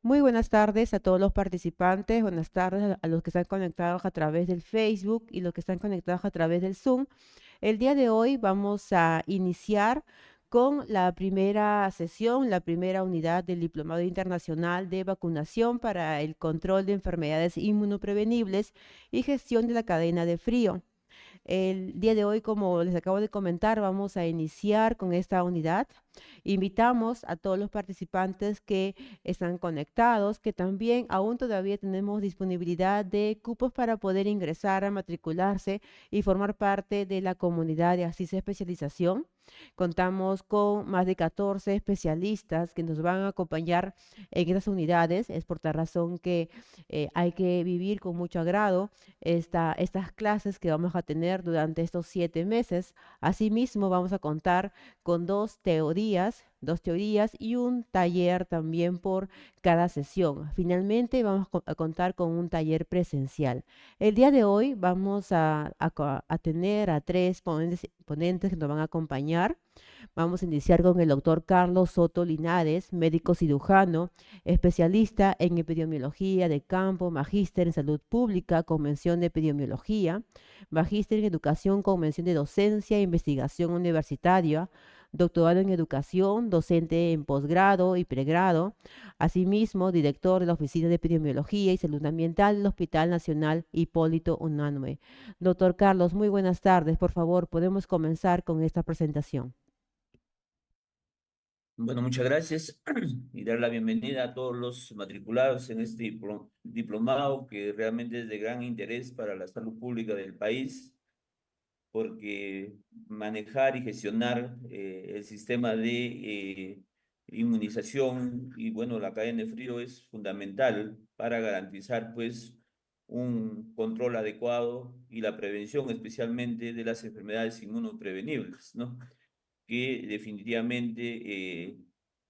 Muy buenas tardes a todos los participantes, buenas tardes a los que están conectados a través del Facebook y los que están conectados a través del Zoom. El día de hoy vamos a iniciar con la primera sesión, la primera unidad del Diplomado Internacional de Vacunación para el Control de Enfermedades Inmunoprevenibles y Gestión de la Cadena de Frío. El día de hoy, como les acabo de comentar, vamos a iniciar con esta unidad. Invitamos a todos los participantes que están conectados, que también aún todavía tenemos disponibilidad de cupos para poder ingresar a matricularse y formar parte de la comunidad de Asís Especialización. Contamos con más de 14 especialistas que nos van a acompañar en estas unidades. Es por tal razón que hay que vivir con mucho agrado estas clases que vamos a tener durante estos 7 meses. Asimismo, vamos a contar con dos teorías y un taller también por cada sesión. Finalmente, vamos a contar con un taller presencial. El día de hoy vamos a tener a tres ponentes que nos van a acompañar. Vamos a iniciar con el doctor Carlos Soto Linares, médico cirujano, especialista en epidemiología de campo, magíster en salud pública con mención de epidemiología, magíster en educación con mención de docencia e investigación universitaria, doctorado en educación, docente en posgrado y pregrado, asimismo director de la Oficina de Epidemiología y Salud Ambiental del Hospital Nacional Hipólito Unanue. Doctor Carlos, muy buenas tardes. Por favor, podemos comenzar con esta presentación. Bueno, muchas gracias y dar la bienvenida a todos los matriculados en este diplomado que realmente es de gran interés para la salud pública del país, porque manejar y gestionar el sistema de inmunización y bueno, la cadena de frío es fundamental para garantizar pues un control adecuado y la prevención especialmente de las enfermedades inmunoprevenibles, ¿no? Que definitivamente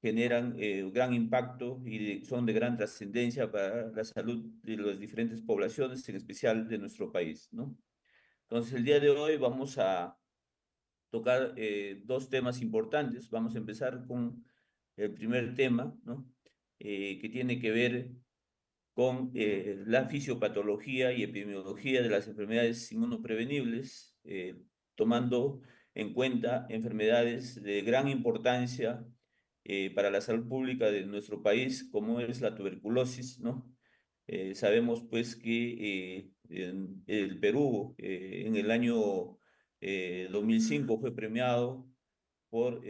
generan gran impacto y son de gran trascendencia para la salud de las diferentes poblaciones, en especial de nuestro país, ¿no? Entonces, el día de hoy vamos a tocar dos temas importantes. Vamos a empezar con el primer tema, ¿no? Que tiene que ver con la fisiopatología y epidemiología de las enfermedades inmunoprevenibles, tomando en cuenta enfermedades de gran importancia para la salud pública de nuestro país, como es la tuberculosis, ¿no? Sabemos pues que en el Perú en el año 2005 fue premiado por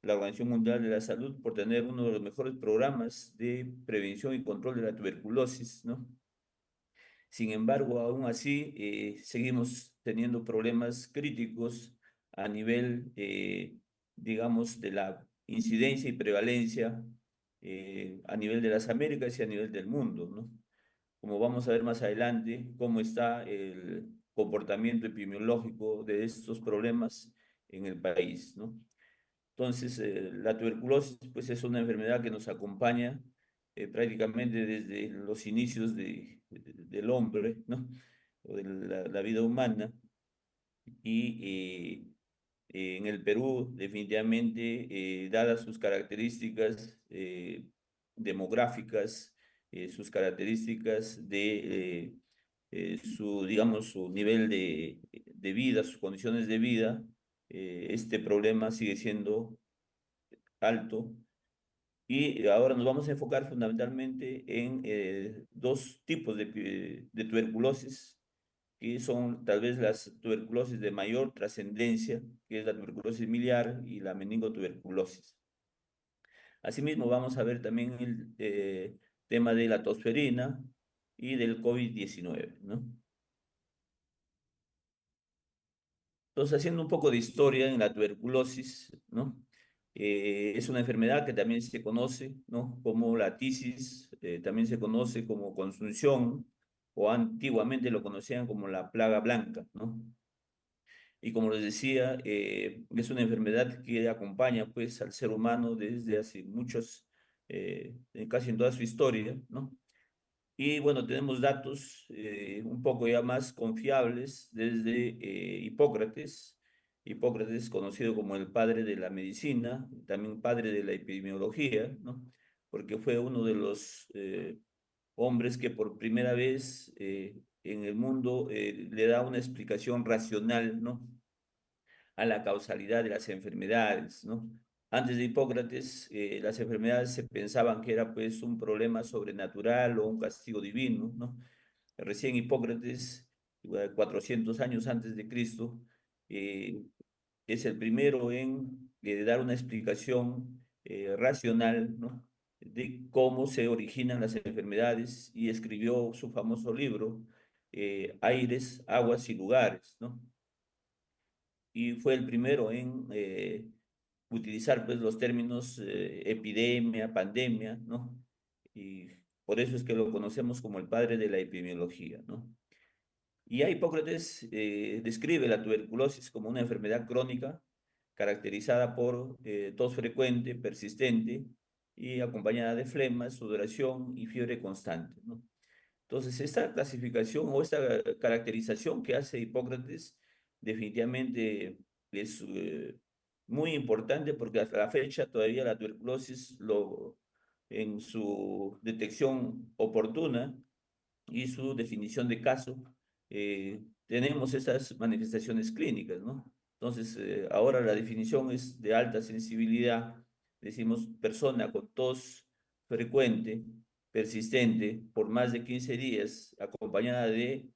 la Organización Mundial de la Salud por tener uno de los mejores programas de prevención y control de la tuberculosis, ¿no? Sin embargo, aún así, seguimos teniendo problemas críticos a nivel, digamos, de la incidencia y prevalencia a nivel de las Américas y a nivel del mundo, ¿no? Como vamos a ver más adelante, cómo está el comportamiento epidemiológico de estos problemas en el país, ¿no? Entonces, la tuberculosis pues, es una enfermedad que nos acompaña prácticamente desde los inicios del hombre, ¿no? O de la vida humana. Y en el Perú, definitivamente, dadas sus características demográficas, sus características de su, digamos, su nivel de vida, sus condiciones de vida, este problema sigue siendo alto. Y ahora nos vamos a enfocar fundamentalmente en dos tipos de tuberculosis, que son tal vez las tuberculosis de mayor trascendencia, que es la tuberculosis miliar y la meningotuberculosis. Asimismo, vamos a ver también el tema de la tosferina y del COVID-19, ¿no? Entonces, haciendo un poco de historia en la tuberculosis, ¿no? Es una enfermedad que también se conoce, ¿no? Como la tisis, también se conoce como consunción, o antiguamente lo conocían como la plaga blanca, ¿no? Y como les decía, es una enfermedad que acompaña, pues, al ser humano desde hace muchos, casi en toda su historia, ¿no? Y bueno, tenemos datos un poco ya más confiables desde Hipócrates. Hipócrates, conocido como el padre de la medicina, también padre de la epidemiología, ¿no? porque fue uno de los hombres que por primera vez en el mundo le da una explicación racional, ¿no?, a la causalidad de las enfermedades, ¿no? Antes de Hipócrates, las enfermedades se pensaban que era pues un problema sobrenatural o un castigo divino, ¿no? Recién Hipócrates, 400 años antes de Cristo, eh, es el primero en dar una explicación racional, ¿no?, de cómo se originan las enfermedades, y escribió su famoso libro, Aires, Aguas y Lugares, ¿no? Y fue el primero en utilizar pues los términos epidemia, pandemia, ¿no? Y por eso es que lo conocemos como el padre de la epidemiología, ¿no? Y a Hipócrates describe la tuberculosis como una enfermedad crónica caracterizada por tos frecuente, persistente y acompañada de flema, sudoración y fiebre constante, ¿no? Entonces, esta clasificación o esta caracterización que hace Hipócrates definitivamente es muy importante, porque hasta la fecha todavía la tuberculosis en su detección oportuna y su definición de caso, tenemos estas manifestaciones clínicas, ¿no? Entonces, ahora la definición es de alta sensibilidad, decimos persona con tos frecuente, persistente, por más de 15 días, acompañada de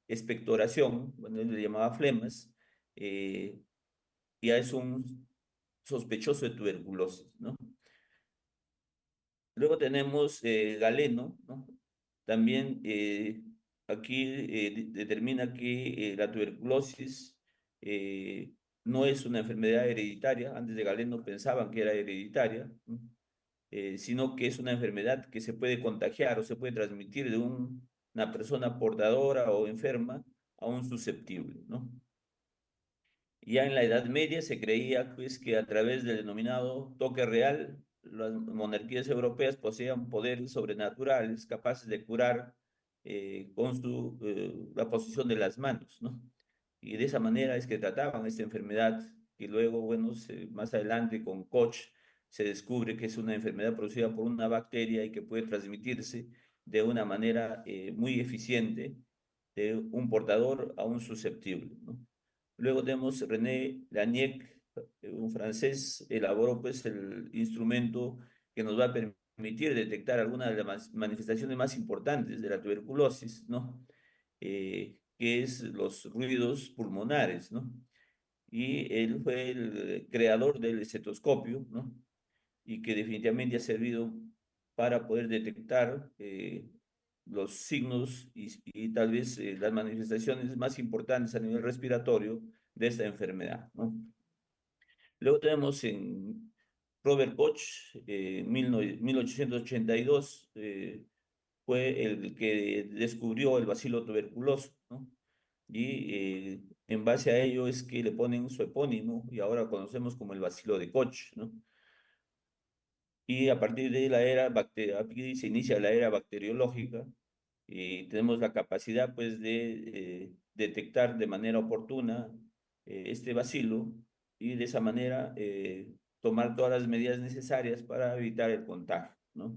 expectoración, bueno, él le llamaba flemas, eh, ya es un sospechoso de tuberculosis, ¿no? Luego tenemos Galeno, ¿no? También aquí determina que la tuberculosis eh, no es una enfermedad hereditaria. Antes de Galeno pensaban que era hereditaria, ¿no?, sino que es una enfermedad que se puede contagiar o se puede transmitir de una persona portadora o enferma a un susceptible, ¿no? Ya en la Edad Media se creía pues que a través del denominado toque real, las monarquías europeas poseían poderes sobrenaturales capaces de curar con la posición de las manos, ¿no? Y de esa manera es que trataban esta enfermedad, que luego, bueno, más adelante con Koch se descubre que es una enfermedad producida por una bacteria y que puede transmitirse de una manera muy eficiente de un portador a un susceptible, ¿no? Luego tenemos René Lanier, un francés, elaboró pues el instrumento que nos va a permitir detectar algunas de las manifestaciones más importantes de la tuberculosis, ¿no? Que es los ruidos pulmonares, ¿no? Y él fue el creador del estetoscopio, ¿no? Y que definitivamente ha servido para poder detectar los signos y tal vez las manifestaciones más importantes a nivel respiratorio de esta enfermedad, ¿no? Luego tenemos en Robert Koch, 1882, fue el que descubrió el bacilo tuberculoso, ¿no? Y en base a ello es que le ponen su epónimo y ahora conocemos como el bacilo de Koch, ¿no? Y a partir de la aquí se inicia la era bacteriológica y tenemos la capacidad pues de detectar de manera oportuna este bacilo y de esa manera tomar todas las medidas necesarias para evitar el contagio, ¿no?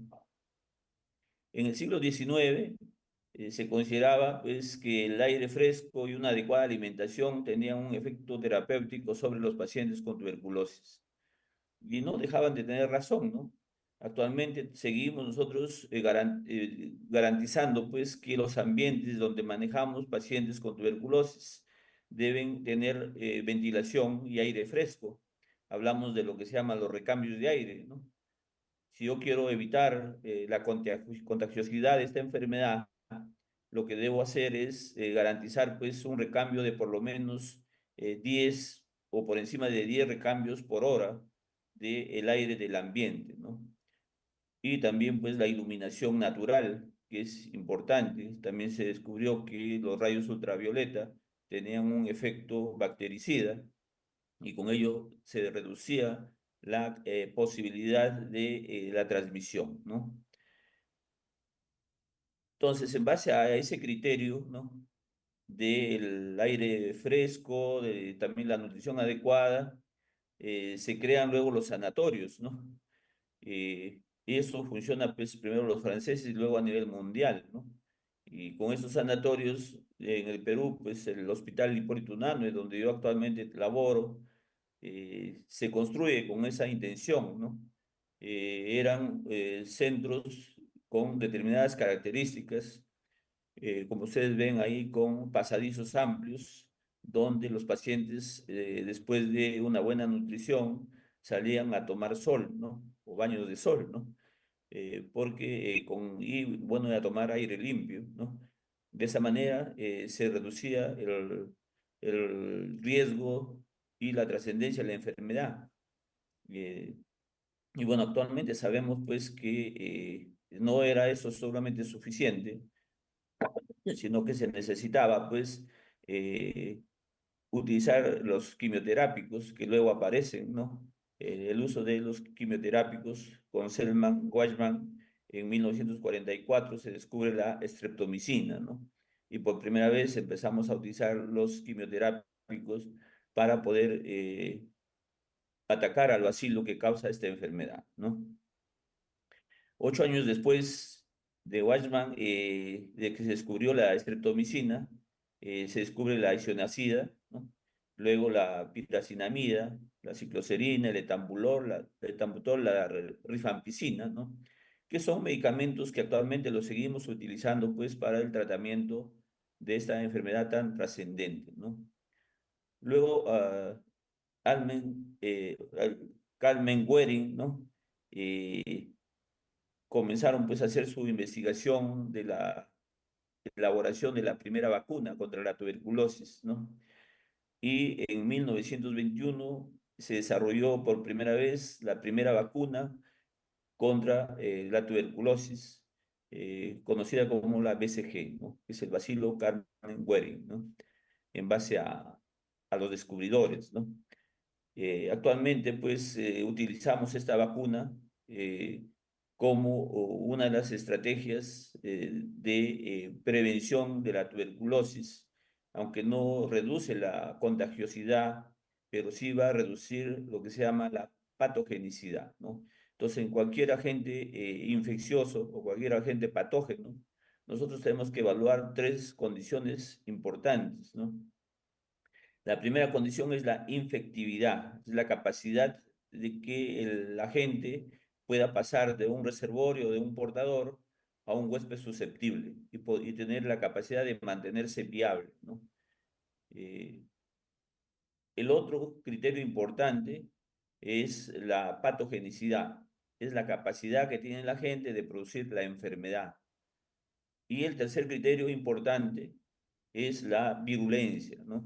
En el siglo XIX se consideraba pues que el aire fresco y una adecuada alimentación tenían un efecto terapéutico sobre los pacientes con tuberculosis y no dejaban de tener razón, ¿no? Actualmente seguimos nosotros garantizando pues que los ambientes donde manejamos pacientes con tuberculosis deben tener ventilación y aire fresco. Hablamos de lo que se llama los recambios de aire, ¿no? Si yo quiero evitar la contagiosidad de esta enfermedad, lo que debo hacer es garantizar pues un recambio de por lo menos 10 o por encima de 10 recambios por hora del aire del ambiente, ¿no? Y también pues la iluminación natural, que es importante. También se descubrió que los rayos ultravioleta tenían un efecto bactericida y con ello se reducía la posibilidad de la transmisión, ¿no? Entonces, en base a ese criterio, ¿no?, del aire fresco, de también la nutrición adecuada, se crean luego los sanatorios, ¿no? Y eso funciona pues primero los franceses y luego a nivel mundial, ¿no? Y con estos sanatorios en el Perú, pues el Hospital Hipólito Unanue, donde yo actualmente laboro, se construye con esa intención, ¿no? Eran centros con determinadas características, como ustedes ven ahí, con pasadizos amplios, donde los pacientes, después de una buena nutrición, salían a tomar sol, ¿no? O baños de sol, ¿no? Y bueno, a tomar aire limpio, ¿no? De esa manera se reducía el riesgo y la trascendencia de la enfermedad. Eh, y bueno, actualmente sabemos pues que no era eso solamente suficiente, sino que se necesitaba pues eh, utilizar los quimioterápicos que luego aparecen, ¿no? El uso de los quimioterápicos con Selman Weizmann en 1944 se descubre la streptomicina, ¿no? Y por primera vez empezamos a utilizar los quimioterápicos para poder atacar al bacilo que causa esta enfermedad, ¿no? 8 años después de Weizmann, de que se descubrió la estreptomicina, se descubre la isoniazida, ¿no? Luego la piracinamida, la cicloserina, el etambutol, la rifampicina, ¿no? Que son medicamentos que actualmente los seguimos utilizando pues para el tratamiento de esta enfermedad tan trascendente, ¿no? Luego, Almen, Carmen Guerin, ¿no? Eh, Comenzaron pues a hacer su investigación de la elaboración de la primera vacuna contra la tuberculosis, ¿no? Y en 1921 se desarrolló por primera vez la primera vacuna contra la tuberculosis, conocida como la BCG, ¿no? Que es el Bacilo Carmen Guerin, ¿no? En base a los descubridores, ¿no? Actualmente, pues, utilizamos esta vacuna como una de las estrategias de prevención de la tuberculosis, aunque no reduce la contagiosidad, pero sí va a reducir lo que se llama la patogenicidad, ¿no? Entonces, en cualquier agente infeccioso o cualquier agente patógeno, nosotros tenemos que evaluar tres condiciones importantes, ¿no? La primera condición es la infectividad, es la capacidad de que el agente pueda pasar de un reservorio, de un portador, a un huésped susceptible y tener la capacidad de mantenerse viable, ¿no? Eh, el otro criterio importante es la patogenicidad, es la capacidad que tiene la gente de producir la enfermedad. Y el tercer criterio importante es la virulencia, ¿no?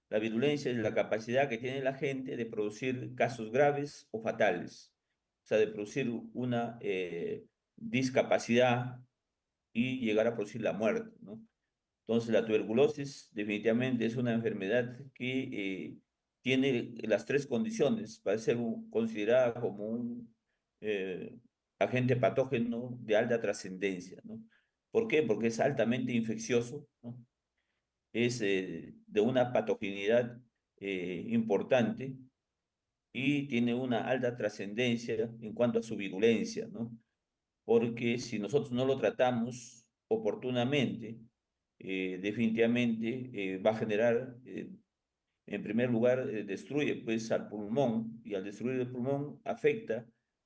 La virulencia es la capacidad que tiene la gente de producir casos graves o fatales, o sea, de producir una discapacidad y llegar a producir la muerte, ¿no? Entonces, la tuberculosis definitivamente es una enfermedad que tiene las tres condiciones para ser considerada como un eh, agente patógeno de alta trascendencia, ¿no? ¿Por qué? Porque es altamente infeccioso, ¿no? Es de una patogenidad importante y tiene una alta trascendencia en cuanto a su virulencia, ¿no? Porque si nosotros no lo tratamos oportunamente, definitivamente va a generar, en primer lugar, destruye pues al pulmón y al destruir el pulmón afecta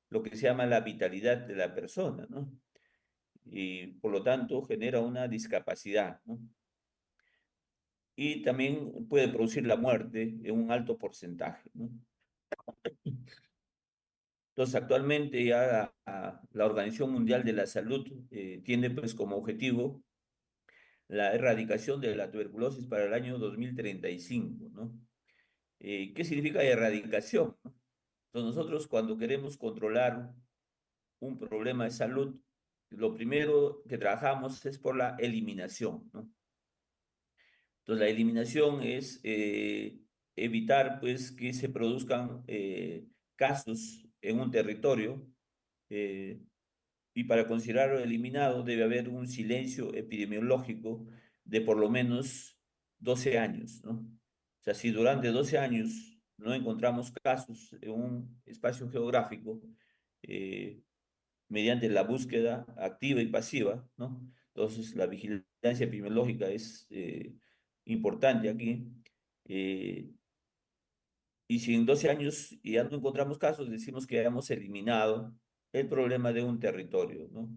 lo que se llama la vitalidad de la persona, ¿no? Y por lo tanto genera una discapacidad, ¿no? Y también puede producir la muerte en un alto porcentaje, ¿no? Entonces, actualmente ya la Organización Mundial de la Salud tiene pues como objetivo la erradicación de la tuberculosis para el año 2035, ¿no? ¿Qué significa erradicación, no? Entonces, nosotros cuando queremos controlar un problema de salud, lo primero que trabajamos es por la eliminación, ¿no? Entonces, la eliminación es evitar, pues, que se produzcan casos en un territorio eh, y para considerarlo eliminado debe haber un silencio epidemiológico de por lo menos 12 años, ¿no? O sea, si durante 12 años no encontramos casos en un espacio geográfico, eh, mediante la búsqueda activa y pasiva, ¿no? Entonces, la vigilancia epidemiológica es importante aquí. eh, y si en 12 años ya no encontramos casos, decimos que hemos eliminado el problema de un territorio, ¿no?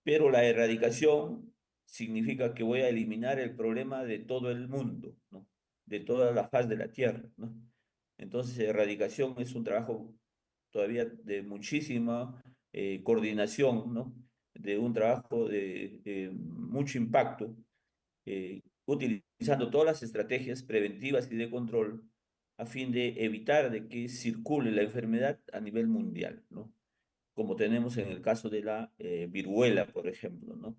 Pero la erradicación significa que voy a eliminar el problema de todo el mundo, ¿no? De toda la faz de la tierra, ¿no? Entonces, erradicación es un trabajo todavía de muchísima coordinación, ¿no? De un trabajo de mucho impacto, utilizando todas las estrategias preventivas y de control a fin de evitar de que circule la enfermedad a nivel mundial, ¿no? Como tenemos en el caso de la viruela, por ejemplo, ¿no?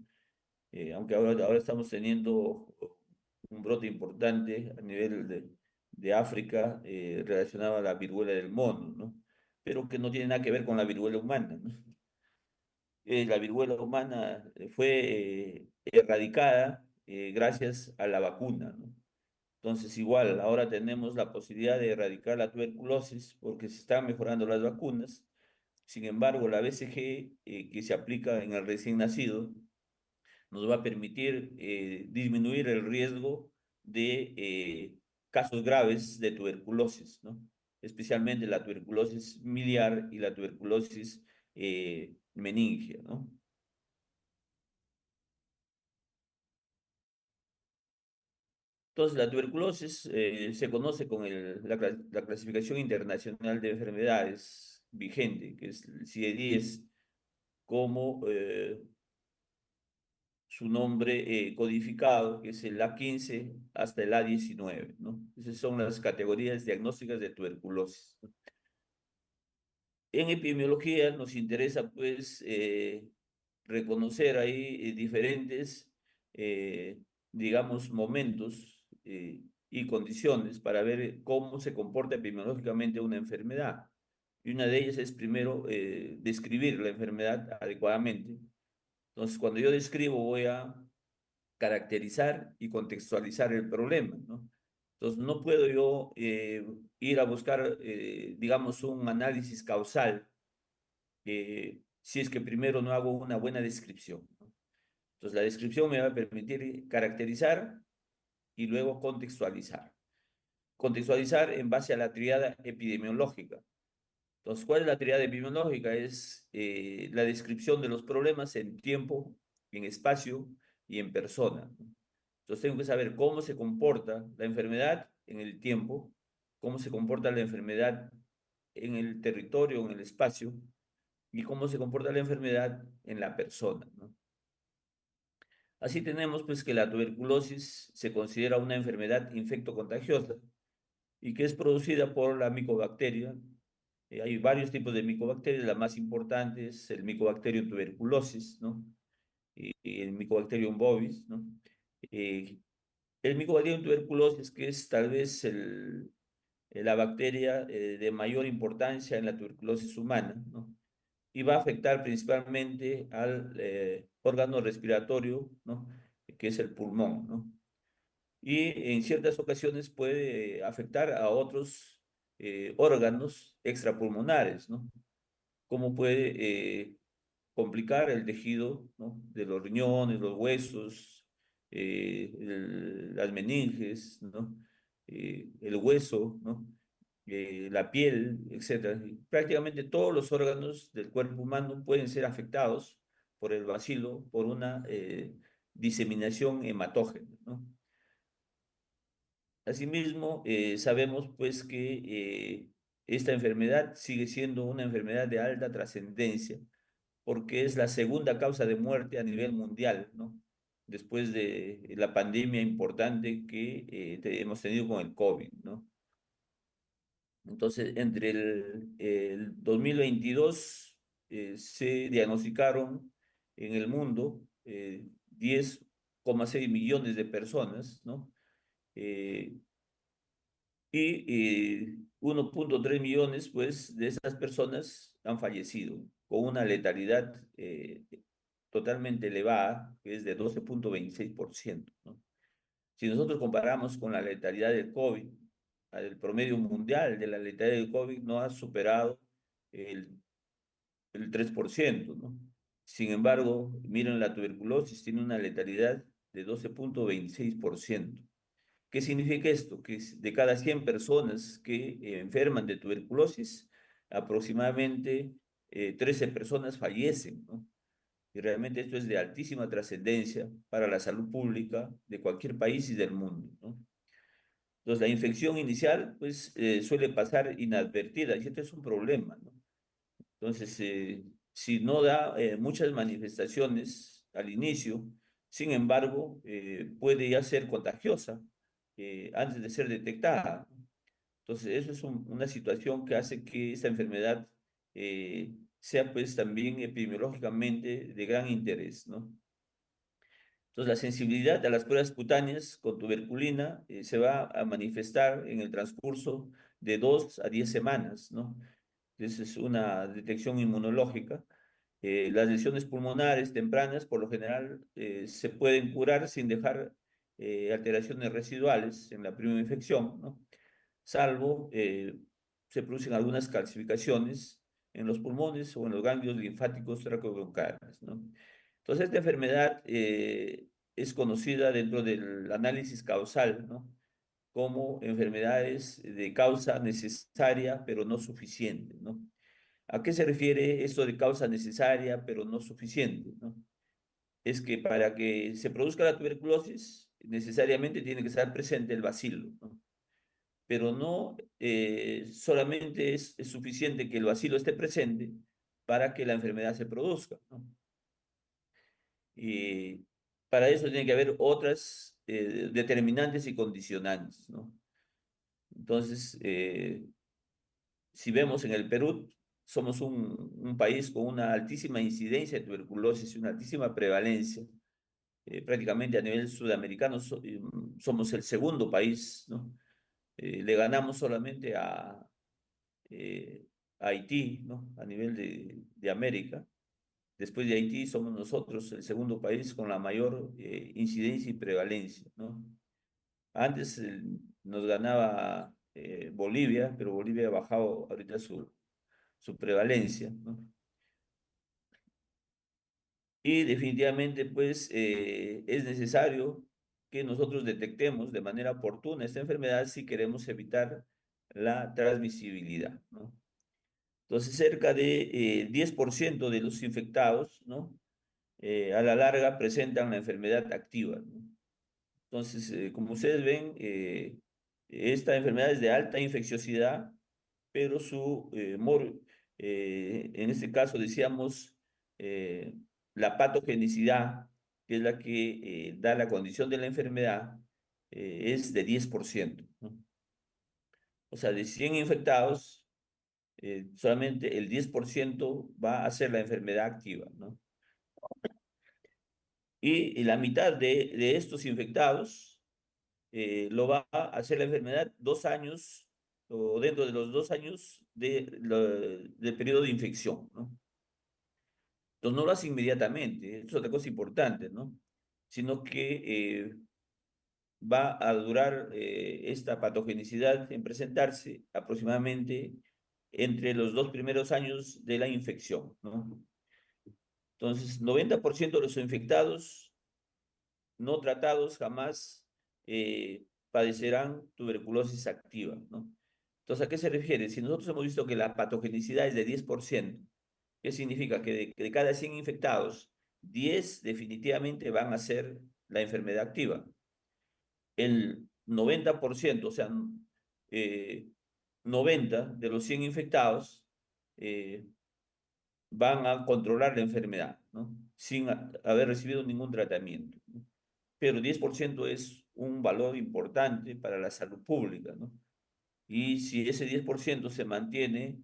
Aunque ahora estamos teniendo un brote importante a nivel de África relacionado a la viruela del mono, ¿no? Pero que no tiene nada que ver con la viruela humana, ¿no? La viruela humana fue erradicada gracias a la vacuna, ¿no? Entonces, igual, ahora tenemos la posibilidad de erradicar la tuberculosis porque se están mejorando las vacunas. Sin embargo, la BCG que se aplica en el recién nacido nos va a permitir disminuir el riesgo de casos graves de tuberculosis, ¿no? Especialmente la tuberculosis miliar y la tuberculosis meningia, ¿no? Entonces, la tuberculosis se conoce con la clasificación internacional de enfermedades vigente, que es el CIE-10, como su nombre codificado, que es el A15 hasta el A19, ¿no? Esas son las categorías diagnósticas de tuberculosis. En epidemiología nos interesa, pues, reconocer ahí diferentes, digamos, momentos y condiciones para ver cómo se comporta epidemiológicamente una enfermedad. Y una de ellas es primero describir la enfermedad adecuadamente. Entonces, cuando yo describo, voy a caracterizar y contextualizar el problema, ¿no? Entonces, no puedo yo ir a buscar, digamos, un análisis causal si es que primero no hago una buena descripción, ¿no? Entonces, la descripción me va a permitir caracterizar y luego contextualizar. Contextualizar en base a la triada epidemiológica. Entonces, ¿cuál es la triada epidemiológica? Es la descripción de los problemas en tiempo, en espacio y en persona, ¿no? Entonces, tengo que saber cómo se comporta la enfermedad en el tiempo, cómo se comporta la enfermedad en el territorio, en el espacio, y cómo se comporta la enfermedad en la persona, ¿no? Así tenemos pues que la tuberculosis se considera una enfermedad infectocontagiosa y que es producida por la micobacteria. Hay varios tipos de micobacterias, la más importante es el Mycobacterium tuberculosis, ¿no? Y el Mycobacterium bovis, ¿no? Eh, el Mycobacterium tuberculosis, que es tal vez la bacteria de mayor importancia en la tuberculosis humana, ¿no? Y va a afectar principalmente al órgano respiratorio, ¿no? Que es el pulmón, ¿no? Y en ciertas ocasiones puede afectar a otros órganos extrapulmonares, ¿no? Como puede complicar el tejido, ¿no? De los riñones, los huesos, las meninges, ¿no? El hueso, ¿no? La piel, etcétera. Y prácticamente todos los órganos del cuerpo humano pueden ser afectados por el bacilo, por una diseminación hematógena, ¿no? Asimismo, sabemos pues que esta enfermedad sigue siendo una enfermedad de alta trascendencia porque es la segunda causa de muerte a nivel mundial, ¿no? Después de la pandemia importante que hemos tenido con el COVID, ¿no? Entonces, entre el 2022 se diagnosticaron en el mundo 10,6 millones de personas, ¿no? Eh, y 1,3 millones, pues, de esas personas han fallecido con una letalidad totalmente elevada, que es de 12,26%, ¿no? Si nosotros comparamos con la letalidad del COVID, el promedio mundial de la letalidad del COVID no ha superado el el 3%, ¿no? Sin embargo, miren, la tuberculosis tiene una letalidad de 12,26%. ¿Qué significa esto? Que de cada 100 personas que enferman de tuberculosis, aproximadamente 13 personas fallecen, ¿no? Y realmente esto es de altísima trascendencia para la salud pública de cualquier país y del mundo, ¿no? Entonces, la infección inicial, pues, suele pasar inadvertida y este es un problema, ¿no? Entonces, si no da muchas manifestaciones al inicio, sin embargo, puede ya ser contagiosa antes de ser detectada. Entonces, eso es una situación que hace que esta enfermedad sea pues también epidemiológicamente de gran interés, ¿no? Entonces, la sensibilidad a las pruebas cutáneas con tuberculina se va a manifestar en el transcurso de 2 a 10 semanas, ¿no? Esa es una detección inmunológica. Las lesiones pulmonares tempranas, por lo general, se pueden curar sin dejar alteraciones residuales en la primera infección, ¿no? Salvo se producen algunas calcificaciones en los pulmones o en los ganglios linfáticos traqueobroncales, ¿no? Entonces, esta enfermedad es conocida dentro del análisis causal, ¿no? Como enfermedades de causa necesaria pero no suficiente, ¿no? ¿A qué se refiere esto de causa necesaria pero no suficiente, ¿no? Es que para que se produzca la tuberculosis, necesariamente tiene que estar presente el bacilo, ¿no? Pero no solamente es suficiente que el bacilo esté presente para que la enfermedad se produzca, ¿no? Y para eso tiene que haber otras determinantes y condicionantes, ¿no? Entonces, si vemos en el Perú, somos un país con una altísima incidencia de tuberculosis y una altísima prevalencia. Prácticamente a nivel sudamericano somos el segundo país, ¿no? Le ganamos solamente eh, a Haití, ¿no? A nivel de América. Después de Haití somos nosotros el segundo país con la mayor incidencia y prevalencia, ¿no? Antes nos ganaba Bolivia, pero Bolivia ha bajado ahorita su prevalencia, ¿no? Y definitivamente, pues, es necesario que nosotros detectemos de manera oportuna esta enfermedad si queremos evitar la transmisibilidad, ¿no? Entonces, cerca de 10% de los infectados, ¿no? A la larga presentan la enfermedad activa, ¿no? Entonces, como ustedes ven, esta enfermedad es de alta infecciosidad, pero en este caso decíamos, eh, la patogenicidad, que es la que da la condición de la enfermedad, es de 10%, ¿no? O sea, de 100 infectados, solamente el 10% va a ser la enfermedad activa, ¿no? Y la mitad de estos infectados lo va a hacer la enfermedad 2 años o dentro de los 2 años del periodo de infección, ¿no? Entonces no lo hace inmediatamente, es otra cosa importante, ¿no? Sino que va a durar esta patogenicidad en presentarse aproximadamente entre los 2 primeros años de la infección, ¿no? Entonces, 90% de los infectados no tratados jamás padecerán tuberculosis activa, ¿no? Entonces, ¿a qué se refiere? Si nosotros hemos visto que la patogenicidad es de 10%, ¿qué significa? Que de cada 100 infectados, 10 definitivamente van a ser la enfermedad activa. El 90%, o sea, eh, 90 de los 100 infectados eh, van a controlar la enfermedad, ¿no? Sin haber recibido ningún tratamiento, ¿no? Pero 10% es un valor importante para la salud pública, ¿no? Y si ese 10% se mantiene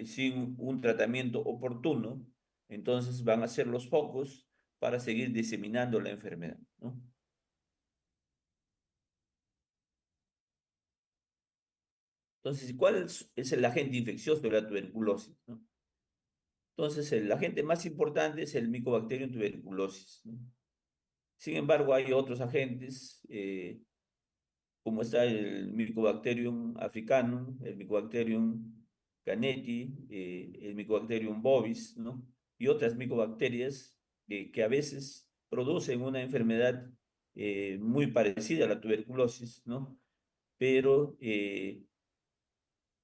sin un tratamiento oportuno, entonces van a ser los focos para seguir diseminando la enfermedad, ¿no? Entonces, ¿cuál es el agente infeccioso de la tuberculosis, ¿no? Entonces, el agente más importante es el Mycobacterium tuberculosis, ¿no? Sin embargo, hay otros agentes, como está el Mycobacterium africanum, el Mycobacterium Canetti, el Mycobacterium bovis, ¿no? Y otras micobacterias que a veces producen una enfermedad muy parecida a la tuberculosis, ¿no? Pero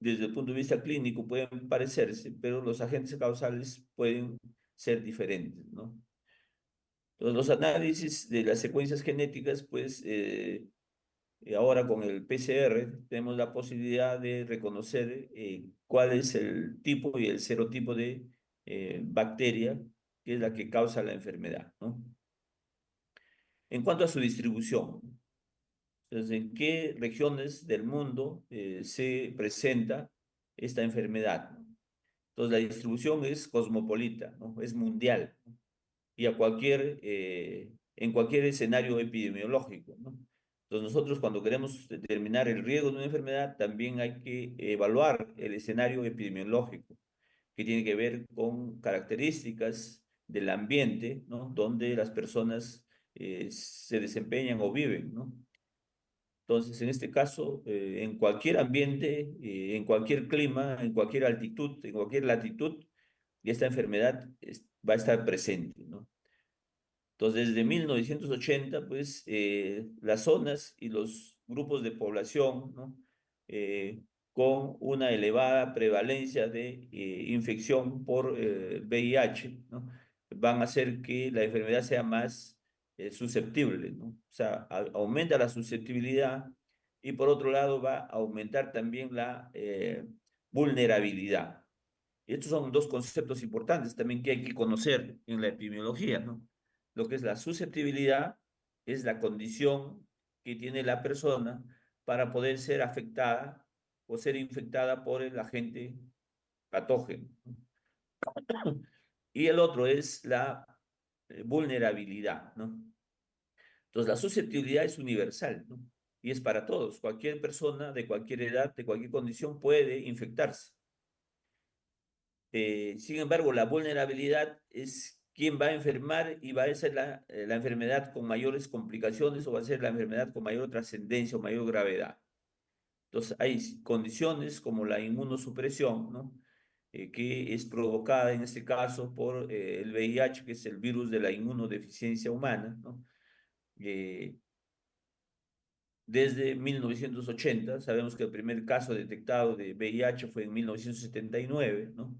desde el punto de vista clínico pueden parecerse, pero los agentes causales pueden ser diferentes, ¿no? Entonces, los análisis de las secuencias genéticas, pues ahora con el PCR tenemos la posibilidad de reconocer cuál es el tipo y el serotipo de bacteria que es la que causa la enfermedad, ¿no? En cuanto a su distribución, entonces, ¿en qué regiones del mundo se presenta esta enfermedad? Entonces, la distribución es cosmopolita, ¿no? Es mundial, ¿no? Y en cualquier escenario epidemiológico, ¿no? Entonces, nosotros cuando queremos determinar el riesgo de una enfermedad, también hay que evaluar el escenario epidemiológico, que tiene que ver con características del ambiente, ¿no? Donde las personas se desempeñan o viven, ¿no? Entonces, en este caso, en cualquier ambiente, en cualquier clima, en cualquier altitud, en cualquier latitud, esta enfermedad va a estar presente, ¿no? Entonces, desde 1980, pues, las zonas y los grupos de población, ¿no? Con una elevada prevalencia de infección por VIH, ¿no? Van a hacer que la enfermedad sea más susceptible, ¿no? O sea, aumenta la susceptibilidad y por otro lado va a aumentar también la vulnerabilidad. Y estos son dos conceptos importantes también que hay que conocer en la epidemiología, ¿no? Lo que es la susceptibilidad es la condición que tiene la persona para poder ser afectada o ser infectada por el agente patógeno. Y el otro es la vulnerabilidad, ¿no? Entonces, la susceptibilidad es universal, ¿no? Y es para todos. Cualquier persona de cualquier edad, de cualquier condición puede infectarse. Sin embargo, la vulnerabilidad es quién va a enfermar y va a ser la enfermedad con mayores complicaciones o va a ser la enfermedad con mayor trascendencia o mayor gravedad. Entonces, hay condiciones como la inmunosupresión, ¿no? Que es provocada en este caso por el VIH, que es el virus de la inmunodeficiencia humana, ¿no? Eh, Desde 1980, sabemos que el primer caso detectado de VIH fue en 1979, ¿no?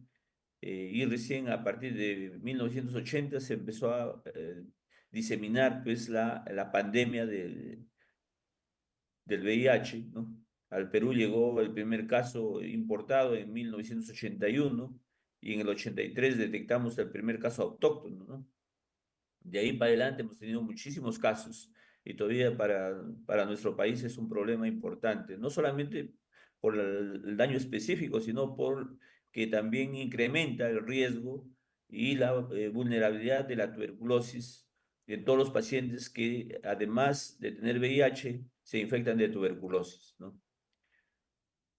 Y recién a partir de 1980 se empezó a diseminar pues la pandemia del VIH, ¿no? Al Perú llegó el primer caso importado en 1981 y en el 83 detectamos el primer caso autóctono, ¿no? De ahí para adelante hemos tenido muchísimos casos y todavía para nuestro país es un problema importante, no solamente por el daño específico, sino por que también incrementa el riesgo y la vulnerabilidad de la tuberculosis en todos los pacientes que además de tener VIH se infectan de tuberculosis, ¿no?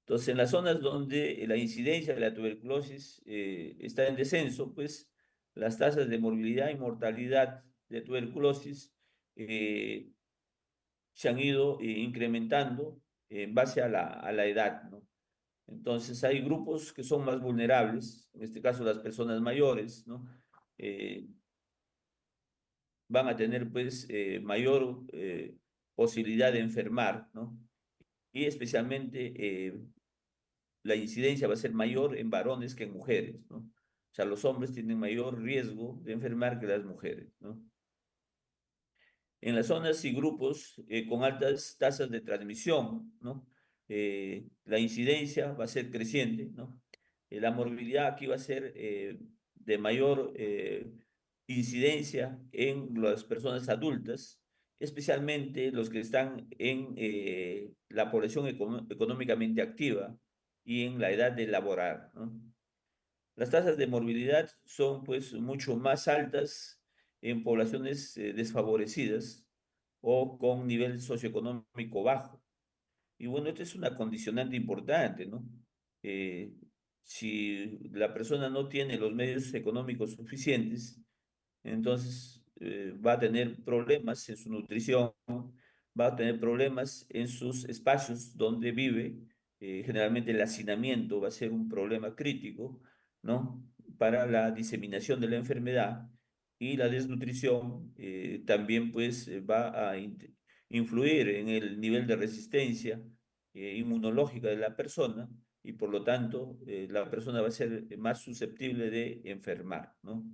Entonces, en las zonas donde la incidencia de la tuberculosis está en descenso, pues las tasas de morbilidad y mortalidad de tuberculosis eh, se han ido incrementando en base a la edad, ¿no? Entonces, hay grupos que son más vulnerables, en este caso las personas mayores, ¿no? Eh, Van a tener pues mayor posibilidad de enfermar, ¿no? Y especialmente la incidencia va a ser mayor en varones que en mujeres, ¿no? O sea, los hombres tienen mayor riesgo de enfermar que las mujeres, ¿no? En las zonas y grupos con altas tasas de transmisión, ¿no? La incidencia va a ser creciente, ¿no? La morbilidad aquí va a ser de mayor incidencia en las personas adultas, especialmente los que están en la población económicamente activa y en la edad de laborar, ¿no? Las tasas de morbilidad son pues mucho más altas en poblaciones desfavorecidas o con nivel socioeconómico bajo. Y bueno, esta es una condicionante importante, ¿no? Eh, si la persona no tiene los medios económicos suficientes, entonces va a tener problemas en su nutrición, va a tener problemas en sus espacios donde vive, generalmente el hacinamiento va a ser un problema crítico, ¿no? Para la diseminación de la enfermedad y la desnutrición también pues va a influir en el nivel de resistencia inmunológica de la persona y por lo tanto la persona va a ser más susceptible de enfermar, ¿no?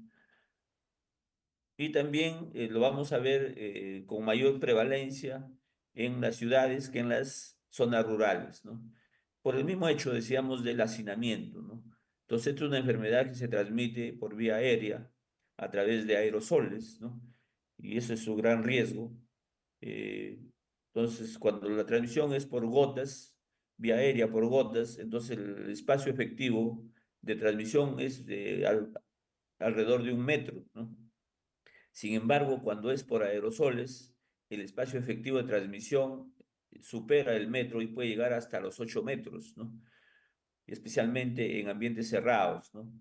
Y también lo vamos a ver con mayor prevalencia en las ciudades que en las zonas rurales, ¿no? Por el mismo hecho, decíamos, del hacinamiento, ¿no? Entonces, esta es una enfermedad que se transmite por vía aérea a través de aerosoles, ¿no? Y eso es su gran riesgo. Eh, entonces, cuando la transmisión es por gotas, vía aérea por gotas, entonces el espacio efectivo de transmisión es de alrededor de 1 metro, ¿no? Sin embargo, cuando es por aerosoles, el espacio efectivo de transmisión supera el metro y puede llegar hasta los 8 metros, ¿no? Especialmente en ambientes cerrados, ¿no?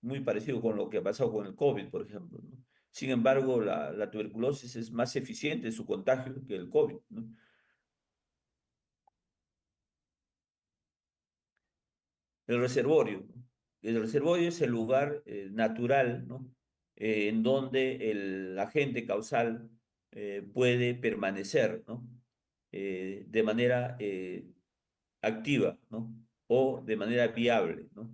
Muy parecido con lo que ha pasado con el COVID, por ejemplo, ¿no? Sin embargo, la tuberculosis es más eficiente en su contagio que el COVID, ¿no? El reservorio, ¿no? El reservorio es el lugar natural, ¿no? En donde el agente causal puede permanecer, ¿no? De manera activa, ¿no? O de manera viable, ¿no?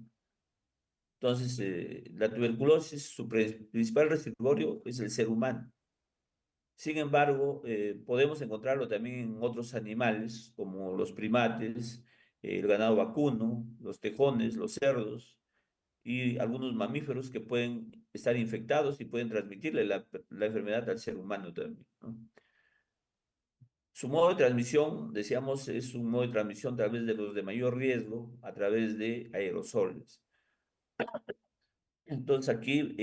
Entonces, la tuberculosis, su principal reservorio es el ser humano. Sin embargo, podemos encontrarlo también en otros animales, como los primates, el ganado vacuno, los tejones, los cerdos y algunos mamíferos que pueden estar infectados y pueden transmitirle la enfermedad al ser humano también, ¿no? Su modo de transmisión, decíamos, es un modo de transmisión a través de los de mayor riesgo, a través de aerosoles. Entonces aquí,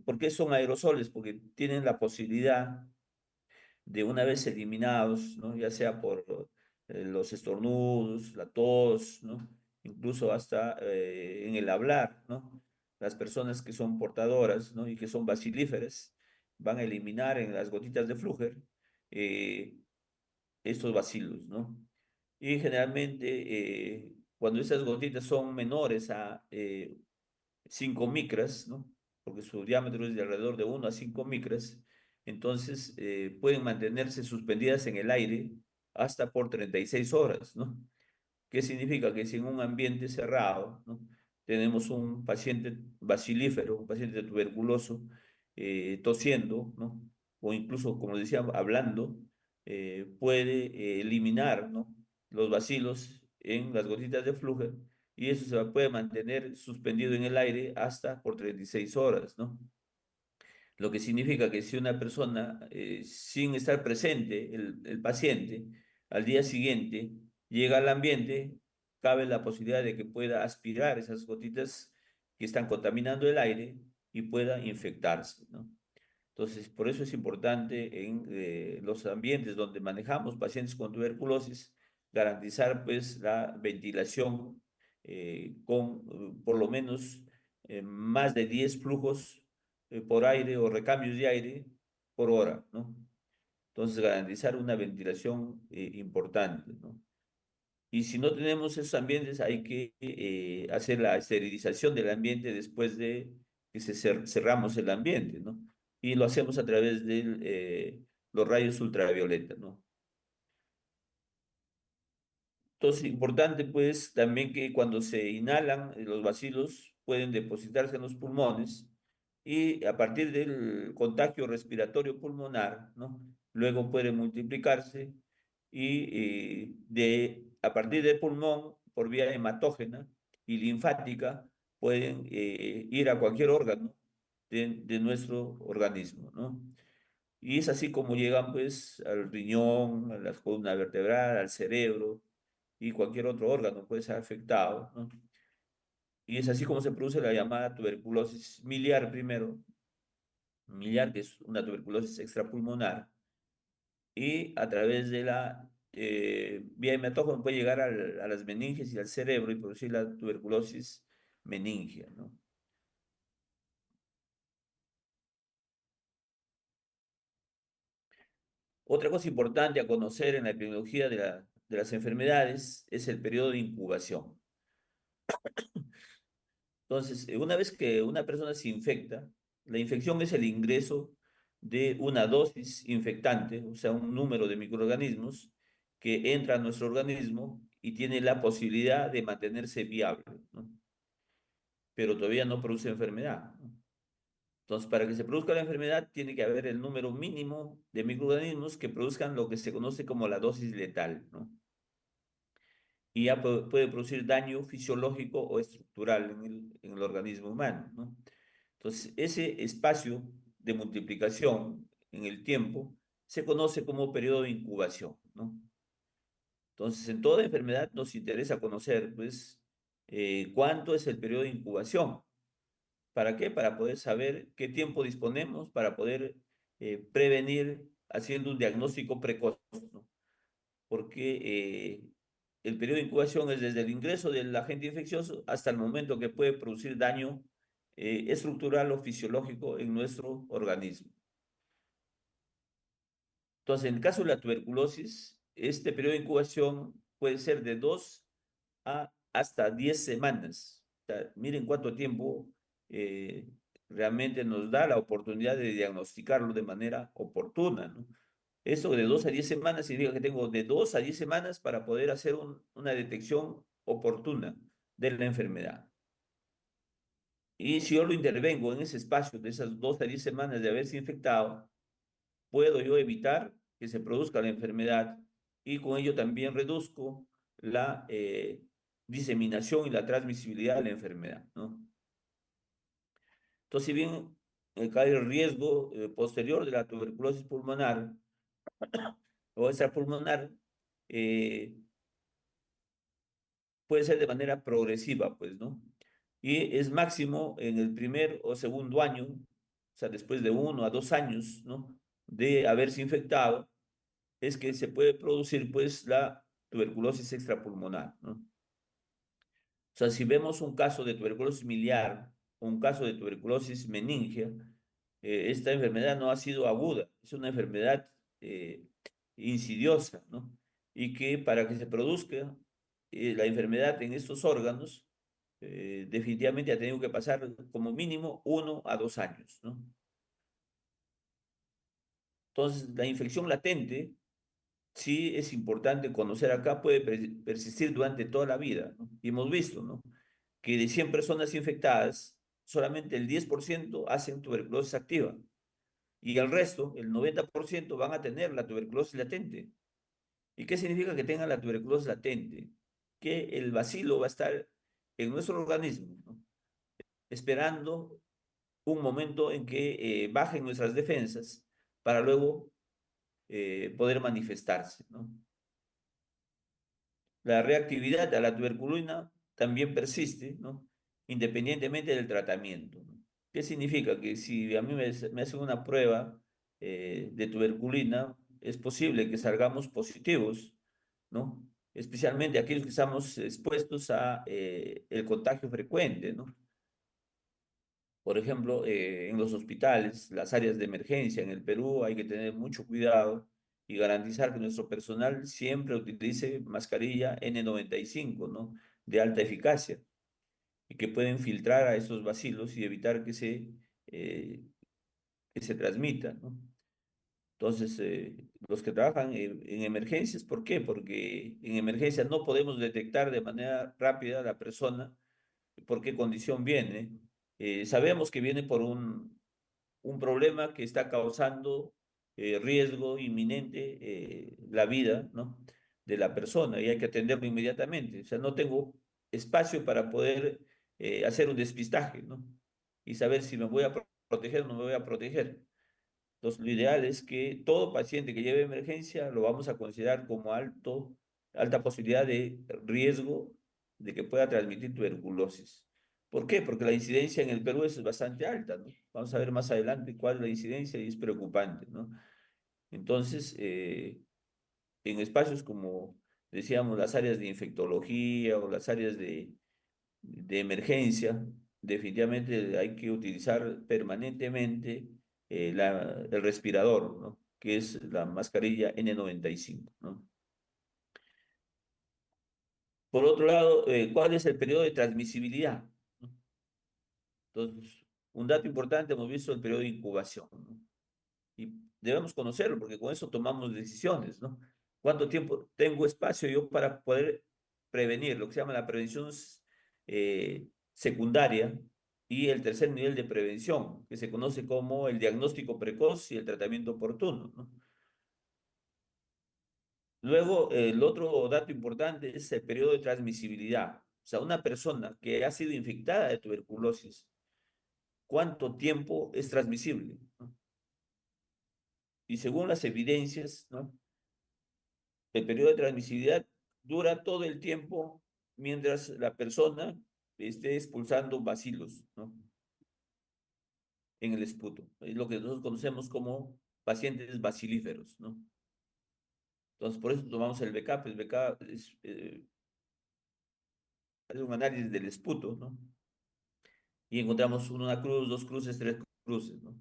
¿por qué son aerosoles? Porque tienen la posibilidad de una vez eliminados, ¿no? Ya sea por los estornudos, la tos, ¿no? Incluso hasta en el hablar, ¿no? Las personas que son portadoras, ¿no? Y que son bacilíferas van a eliminar en las gotitas de flúger eh, estos bacilos, ¿no? Y generalmente cuando esas gotitas son menores a 5 micras, ¿no? Porque su diámetro es de alrededor de 1 a 5 micras, entonces pueden mantenerse suspendidas en el aire hasta por 36 horas, ¿no? ¿Qué significa? Que si en un ambiente cerrado, ¿no? Tenemos un paciente bacilífero, un paciente tuberculoso, tosiendo, ¿no? O incluso, como decía, hablando, puede eliminar, ¿no? Los bacilos en las gotitas de flujo y eso puede mantener suspendido en el aire hasta por 36 horas, ¿no? Lo que significa que si una persona, sin estar presente, el paciente, al día siguiente llega al ambiente, cabe la posibilidad de que pueda aspirar esas gotitas que están contaminando el aire y pueda infectarse, ¿no? Entonces, por eso es importante en los ambientes donde manejamos pacientes con tuberculosis, garantizar pues la ventilación con por lo menos más de 10 flujos por aire o recambios de aire por hora, ¿no? Entonces, garantizar una ventilación importante, ¿no? Y si no tenemos esos ambientes, hay que hacer la esterilización del ambiente después de que cerramos el ambiente, ¿no? Y lo hacemos a través de los rayos ultravioleta, ¿no? Entonces, importante pues también que cuando se inhalan los bacilos pueden depositarse en los pulmones y a partir del contagio respiratorio pulmonar, ¿no? Luego puede multiplicarse y a partir del pulmón, por vía hematógena y linfática, pueden ir a cualquier órgano de nuestro organismo, ¿no? Y es así como llegan pues al riñón, a la columna vertebral, al cerebro y cualquier otro órgano puede ser afectado, ¿no? Y es así como se produce la llamada tuberculosis miliar primero, miliar que es una tuberculosis extrapulmonar, y a través de la vía hematógena puede llegar a las meninges y al cerebro y producir la tuberculosis meningia, ¿no? Otra cosa importante a conocer en la epidemiología de la de las enfermedades es el periodo de incubación. Entonces, una vez que una persona se infecta, la infección es el ingreso de una dosis infectante, o sea, un número de microorganismos que entra a nuestro organismo y tiene la posibilidad de mantenerse viable, ¿no? Pero todavía no produce enfermedad, ¿no? Entonces, para que se produzca la enfermedad, tiene que haber el número mínimo de microorganismos que produzcan lo que se conoce como la dosis letal, ¿no? Y ya puede producir daño fisiológico o estructural en el organismo humano, ¿no? Entonces, ese espacio de multiplicación en el tiempo se conoce como periodo de incubación, ¿no? Entonces, en toda enfermedad nos interesa conocer, pues, cuánto es el periodo de incubación. ¿Para qué? Para poder saber qué tiempo disponemos para poder prevenir haciendo un diagnóstico precoz, ¿no? Porque el periodo de incubación es desde el ingreso del agente infeccioso hasta el momento que puede producir daño estructural o fisiológico en nuestro organismo. Entonces, en el caso de la tuberculosis, este periodo de incubación puede ser de 2 a hasta 10 semanas. O sea, miren cuánto tiempo eh, realmente nos da la oportunidad de diagnosticarlo de manera oportuna, ¿no? Eso de 2 a 10 semanas significa que tengo de 2 a 10 semanas para poder hacer una detección oportuna de la enfermedad. Y si yo lo intervengo en ese espacio de esas 2 a 10 semanas de haberse infectado, puedo yo evitar que se produzca la enfermedad y con ello también reduzco la diseminación y la transmisibilidad de la enfermedad, ¿no? Entonces, si bien cae el riesgo posterior de la tuberculosis pulmonar o extrapulmonar, eh, puede ser de manera progresiva, pues, ¿no? Y es máximo en el primer o segundo año, o sea, después de 1 a 2 años, ¿no? De haberse infectado, es que se puede producir, pues, la tuberculosis extrapulmonar, ¿no? O sea, si vemos un caso de tuberculosis miliar o un caso de tuberculosis meningia, esta enfermedad no ha sido aguda, es una enfermedad insidiosa, ¿no? Y que para que se produzca la enfermedad en estos órganos, definitivamente ha tenido que pasar como mínimo 1 a 2 años, ¿no? Entonces, la infección latente sí es importante conocer acá, puede persistir durante toda la vida, ¿no? Y hemos visto, ¿no? Que de 100 personas infectadas, solamente el 10% hacen tuberculosis activa y el resto, el 90%, van a tener la tuberculosis latente. ¿Y qué significa que tengan la tuberculosis latente? Que el bacilo va a estar en nuestro organismo, ¿no? Esperando un momento en que bajen nuestras defensas para luego poder manifestarse, ¿no? La reactividad a la tuberculina también persiste, ¿no? Independientemente del tratamiento, ¿no? ¿Qué significa? Que si a mí me hacen una prueba de tuberculina, es posible que salgamos positivos, ¿no? Especialmente aquellos que estamos expuestos a el contagio frecuente, ¿no? Por ejemplo, en los hospitales, las áreas de emergencia en el Perú, hay que tener mucho cuidado y garantizar que nuestro personal siempre utilice mascarilla N95, ¿no? De alta eficacia y que pueden filtrar a esos bacilos y evitar eh, que se transmitan, ¿no? Entonces, los que trabajan en emergencias, ¿por qué? Porque en emergencias no podemos detectar de manera rápida a la persona por qué condición viene. Sabemos que viene por un problema que está causando riesgo inminente la vida, ¿no? De la persona y hay que atenderlo inmediatamente. O sea, no tengo espacio para poder hacer un despistaje, ¿no? Y saber si me voy a proteger o no me voy a proteger. Entonces, lo ideal es que todo paciente que lleve emergencia lo vamos a considerar como alta posibilidad de riesgo de que pueda transmitir tuberculosis. ¿Por qué? Porque la incidencia en el Perú es bastante alta, ¿no? Vamos a ver más adelante cuál es la incidencia y es preocupante, ¿no? Entonces, en espacios como, decíamos, las áreas de infectología o las áreas de emergencia, definitivamente hay que utilizar permanentemente el respirador, ¿no? Que es la mascarilla N95, ¿no? Por otro lado, ¿cuál es el periodo de transmisibilidad? ¿No? Entonces, un dato importante, hemos visto el periodo de incubación, ¿no? Y debemos conocerlo porque con eso tomamos decisiones, ¿no? ¿Cuánto tiempo tengo espacio yo para poder prevenir? Lo que se llama la prevención secundaria y el tercer nivel de prevención, que se conoce como el diagnóstico precoz y el tratamiento oportuno, ¿no? Luego, el otro dato importante es el periodo de transmisibilidad. O sea, una persona que ha sido infectada de tuberculosis, ¿cuánto tiempo es transmisible? ¿No? Y según las evidencias, ¿no? El periodo de transmisibilidad dura todo el tiempo mientras la persona esté expulsando bacilos, ¿no? En el esputo. Es lo que nosotros conocemos como pacientes bacilíferos, ¿no? Entonces, por eso tomamos el BK. El BK es un análisis del esputo, ¿no? Y encontramos una cruz, dos cruces, tres cruces, ¿no?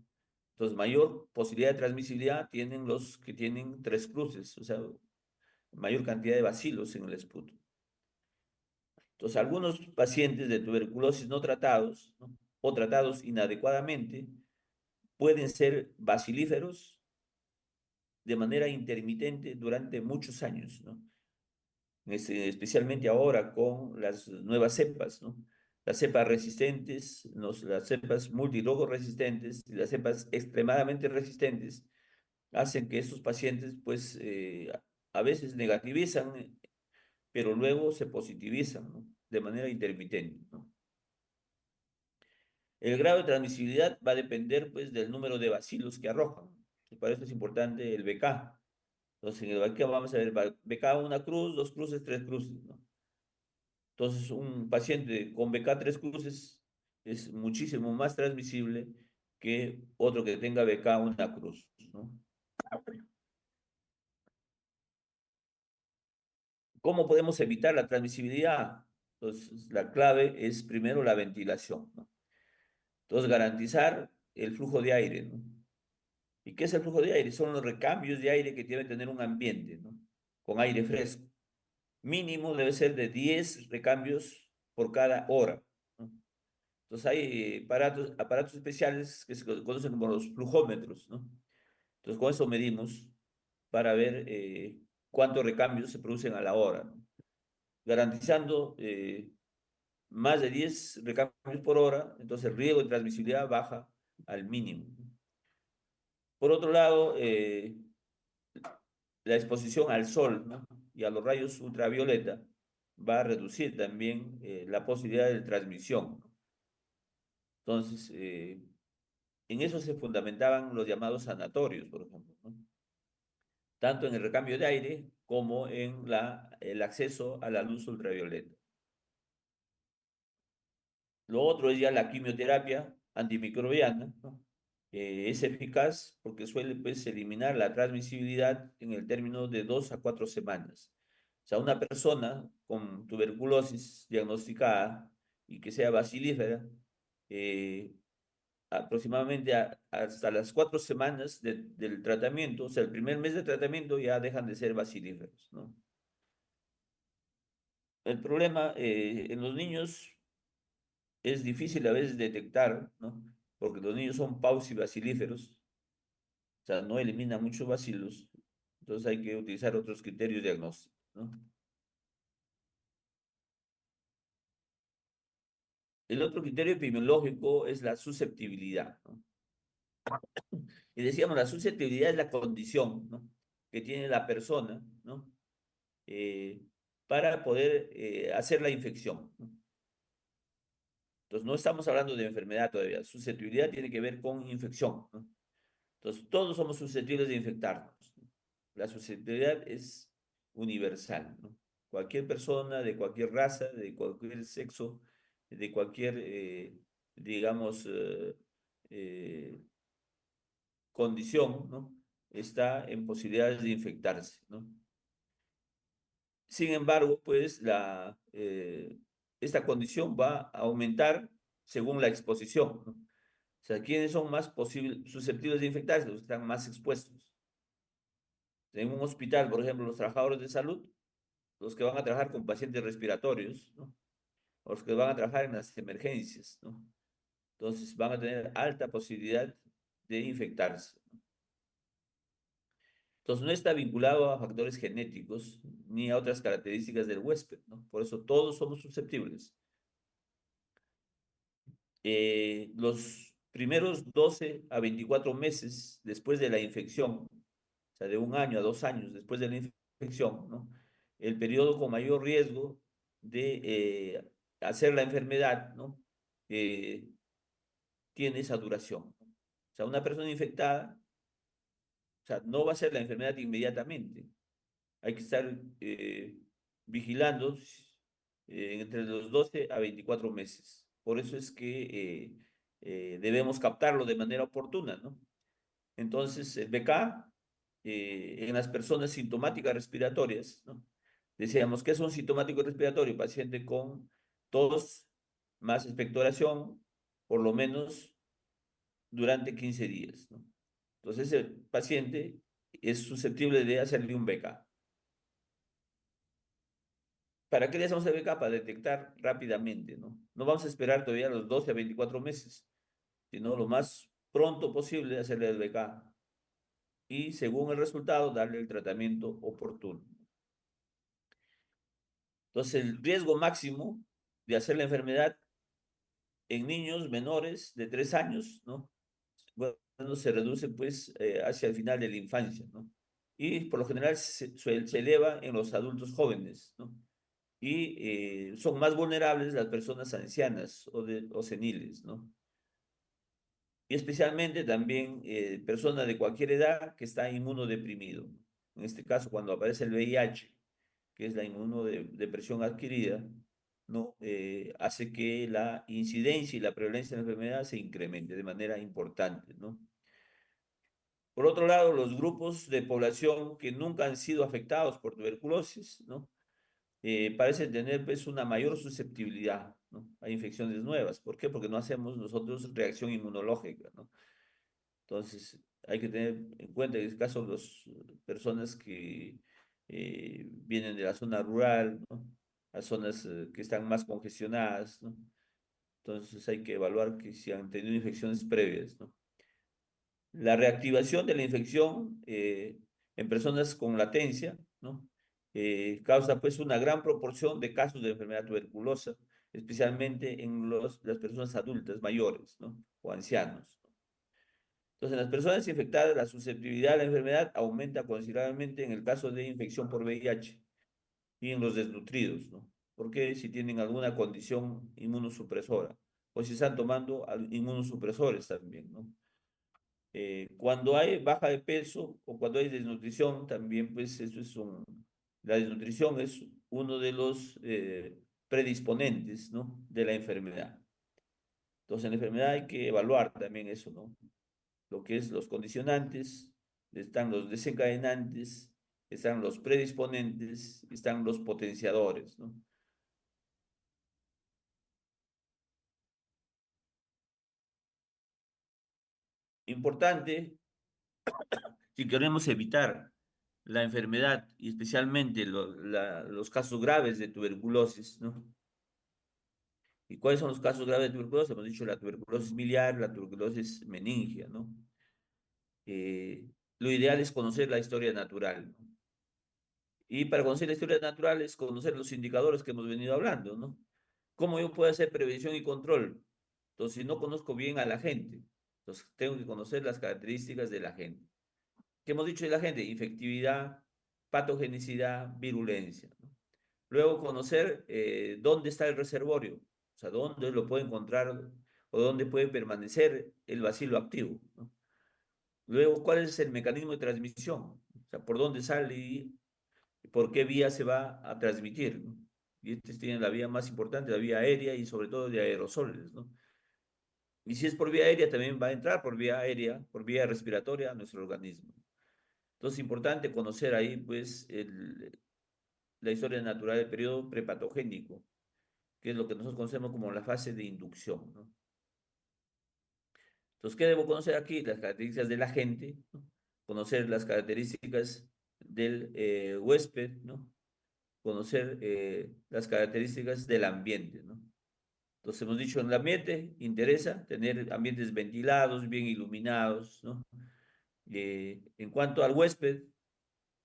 Entonces, mayor posibilidad de transmisibilidad tienen los que tienen tres cruces, o sea, mayor cantidad de bacilos en el esputo. Entonces, algunos pacientes de tuberculosis no tratados, ¿no? O tratados inadecuadamente pueden ser bacilíferos de manera intermitente durante muchos años, ¿no? Especialmente ahora con las nuevas cepas, ¿no? Las cepas resistentes, las cepas multirogo resistentes y las cepas extremadamente resistentes hacen que estos pacientes, pues, a veces negativizan, pero luego se positivizan, ¿no? De manera intermitente, ¿no? El grado de transmisibilidad va a depender, pues, del número de bacilos que arrojan. Y para eso es importante el BK. Entonces, en el BK vamos a ver BK una cruz, dos cruces, tres cruces, ¿no? Entonces, un paciente con BK tres cruces es muchísimo más transmisible que otro que tenga BK una cruz, ¿no? ¿Cómo podemos evitar la transmisibilidad? Entonces, la clave es primero la ventilación, ¿no? Entonces, garantizar el flujo de aire, ¿no? ¿Y qué es el flujo de aire? Son los recambios de aire que debe tener un ambiente, ¿no? Con aire fresco. Mínimo debe ser de 10 recambios por cada hora, ¿no? Entonces hay aparatos especiales que se conocen como los flujómetros, ¿no? Entonces con eso medimos para ver cuántos recambios se producen a la hora, ¿no? Garantizando más de 10 recambios por hora, entonces el riesgo de transmisibilidad baja al mínimo. Por otro lado, la exposición al sol, ¿no? Y a los rayos ultravioleta va a reducir también la posibilidad de transmisión, ¿no? Entonces, en eso se fundamentaban los llamados sanatorios, por ejemplo, ¿no? Tanto en el recambio de aire como en el acceso a la luz ultravioleta. Lo otro es ya la quimioterapia antimicrobiana, ¿no? Es eficaz porque suele, pues, eliminar la transmisibilidad en el término de 2 a 4 semanas. O sea, una persona con tuberculosis diagnosticada y que sea bacilífera, eh, aproximadamente hasta las 4 semanas del tratamiento, o sea, el primer mes de tratamiento ya dejan de ser bacilíferos, ¿no? El problema en los niños es difícil a veces detectar, ¿no? Porque los niños son pausibacilíferos, o sea, no eliminan muchos bacilos, entonces hay que utilizar otros criterios diagnósticos, ¿no? El otro criterio epidemiológico es la susceptibilidad, ¿no? Y decíamos, la susceptibilidad es la condición, ¿no? Que tiene la persona, ¿no? Eh, para poder hacer la infección, ¿no? Entonces, no estamos hablando de enfermedad todavía. Susceptibilidad tiene que ver con infección, ¿no? Entonces, todos somos susceptibles de infectarnos, ¿no? La susceptibilidad es universal, ¿no? Cualquier persona, de cualquier raza, de cualquier sexo, de cualquier, digamos, eh, condición, ¿no? Está en posibilidades de infectarse, ¿no? Sin embargo, pues esta condición va a aumentar según la exposición, ¿no? O sea, ¿quiénes son más susceptibles de infectarse? Los que están más expuestos. En un hospital, por ejemplo, los trabajadores de salud, los que van a trabajar con pacientes respiratorios, ¿no? Los que van a trabajar en las emergencias, ¿no? Entonces van a tener alta posibilidad de infectarse. Entonces no está vinculado a factores genéticos ni a otras características del huésped, ¿no? Por eso todos somos susceptibles. Los primeros 12 a 24 meses después de la infección, o sea, de 1 año a 2 años después de la infección, ¿no? El periodo con mayor riesgo de hacer la enfermedad, ¿no? Eh, tiene esa duración. O sea, una persona infectada, o sea, no va a ser la enfermedad inmediatamente. Hay que estar vigilando entre los 12 a 24 meses. Por eso es que debemos captarlo de manera oportuna, ¿no? Entonces, el BK en las personas sintomáticas respiratorias, ¿no? Decíamos que es un sintomático respiratorio, paciente con tos más expectoración, por lo menos durante 15 días, ¿no? Entonces, el paciente es susceptible de hacerle un BK. ¿Para qué le hacemos el BK? Para detectar rápidamente, ¿no? No vamos a esperar todavía los 12 a 24 meses, sino lo más pronto posible hacerle el BK y según el resultado darle el tratamiento oportuno. Entonces, el riesgo máximo de hacer la enfermedad en niños menores de 3 años, ¿no? Bueno, se reduce pues hacia el final de la infancia, ¿no? Y por lo general se eleva en los adultos jóvenes, ¿no? Y son más vulnerables las personas ancianas o seniles, ¿no? Y especialmente también personas de cualquier edad que está inmunodeprimido. En este caso, cuando aparece el VIH, que es la inmunodepresión adquirida, ¿no? Hace que la incidencia y la prevalencia de la enfermedad se incremente de manera importante, ¿no? Por otro lado, los grupos de población que nunca han sido afectados por tuberculosis, ¿no? Parecen tener pues una mayor susceptibilidad, ¿no? A infecciones nuevas. ¿Por qué? Porque no hacemos nosotros reacción inmunológica, ¿no? Entonces, hay que tener en cuenta en este caso las personas que vienen de la zona rural, ¿no? Las zonas que están más congestionadas, ¿no? Entonces hay que evaluar que si han tenido infecciones previas, ¿no? La reactivación de la infección en personas con latencia, ¿no? Causa pues una gran proporción de casos de enfermedad tuberculosa, especialmente en las personas adultas mayores, ¿no? O ancianos. Entonces, en las personas infectadas, la susceptibilidad a la enfermedad aumenta considerablemente en el caso de infección por VIH y en los desnutridos, ¿no? Porque si tienen alguna condición inmunosupresora o si están tomando inmunosupresores también, ¿no? Cuando hay baja de peso o cuando hay desnutrición, también pues la desnutrición es uno de los predisponentes, ¿no? De la enfermedad. Entonces, en la enfermedad hay que evaluar también eso, ¿no? Lo que es los condicionantes, están los desencadenantes, están los predisponentes, están los potenciadores, ¿no? Importante, si queremos evitar la enfermedad y especialmente los casos graves de tuberculosis, ¿no? ¿Y cuáles son los casos graves de tuberculosis? Hemos dicho la tuberculosis miliar, la tuberculosis meningia, ¿no? Eh, lo ideal es conocer la historia natural, ¿no? Y para conocer la historia natural es conocer los indicadores que hemos venido hablando, ¿no? ¿Cómo yo puedo hacer prevención y control? Entonces, si no conozco bien a la gente, entonces tengo que conocer las características de la gente. ¿Qué hemos dicho de la gente? Infectividad, patogenicidad, virulencia, ¿no? Luego, conocer dónde está el reservorio, o sea, dónde lo puede encontrar o dónde puede permanecer el bacilo activo, ¿no? Luego, ¿cuál es el mecanismo de transmisión? O sea, por dónde sale y por qué vía se va a transmitir, ¿no? Y este tiene la vía más importante, la vía aérea y sobre todo de aerosoles, ¿no? Y si es por vía aérea, también va a entrar por vía aérea, por vía respiratoria a nuestro organismo. Entonces, es importante conocer ahí, pues, la historia natural del periodo prepatogénico, que es lo que nosotros conocemos como la fase de inducción, ¿no? Entonces, ¿qué debo conocer aquí? Las características del agente, ¿no? Conocer las características del huésped, ¿no? conocer las características del ambiente, ¿no? Entonces hemos dicho, en el ambiente interesa tener ambientes ventilados, bien iluminados, ¿no? En cuanto al huésped,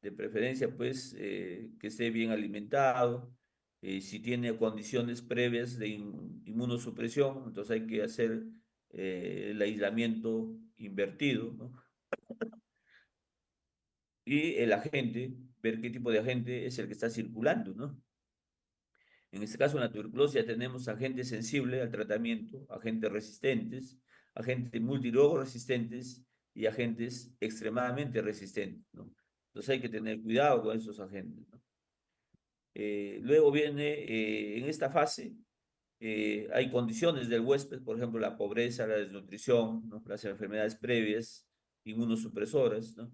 de preferencia, pues, que esté bien alimentado. Si tiene condiciones previas de inmunosupresión, entonces hay que hacer el aislamiento invertido, ¿no? Y el agente, ver qué tipo de agente es el que está circulando, ¿no? En este caso, en la tuberculosis ya tenemos agentes sensibles al tratamiento, agentes resistentes, agentes multirogo resistentes y agentes extremadamente resistentes, ¿no? Entonces hay que tener cuidado con esos agentes, ¿no? Luego viene, en esta fase, hay condiciones del huésped, por ejemplo, la pobreza, la desnutrición, ¿no? Las enfermedades previas, inmunosupresoras, ¿no?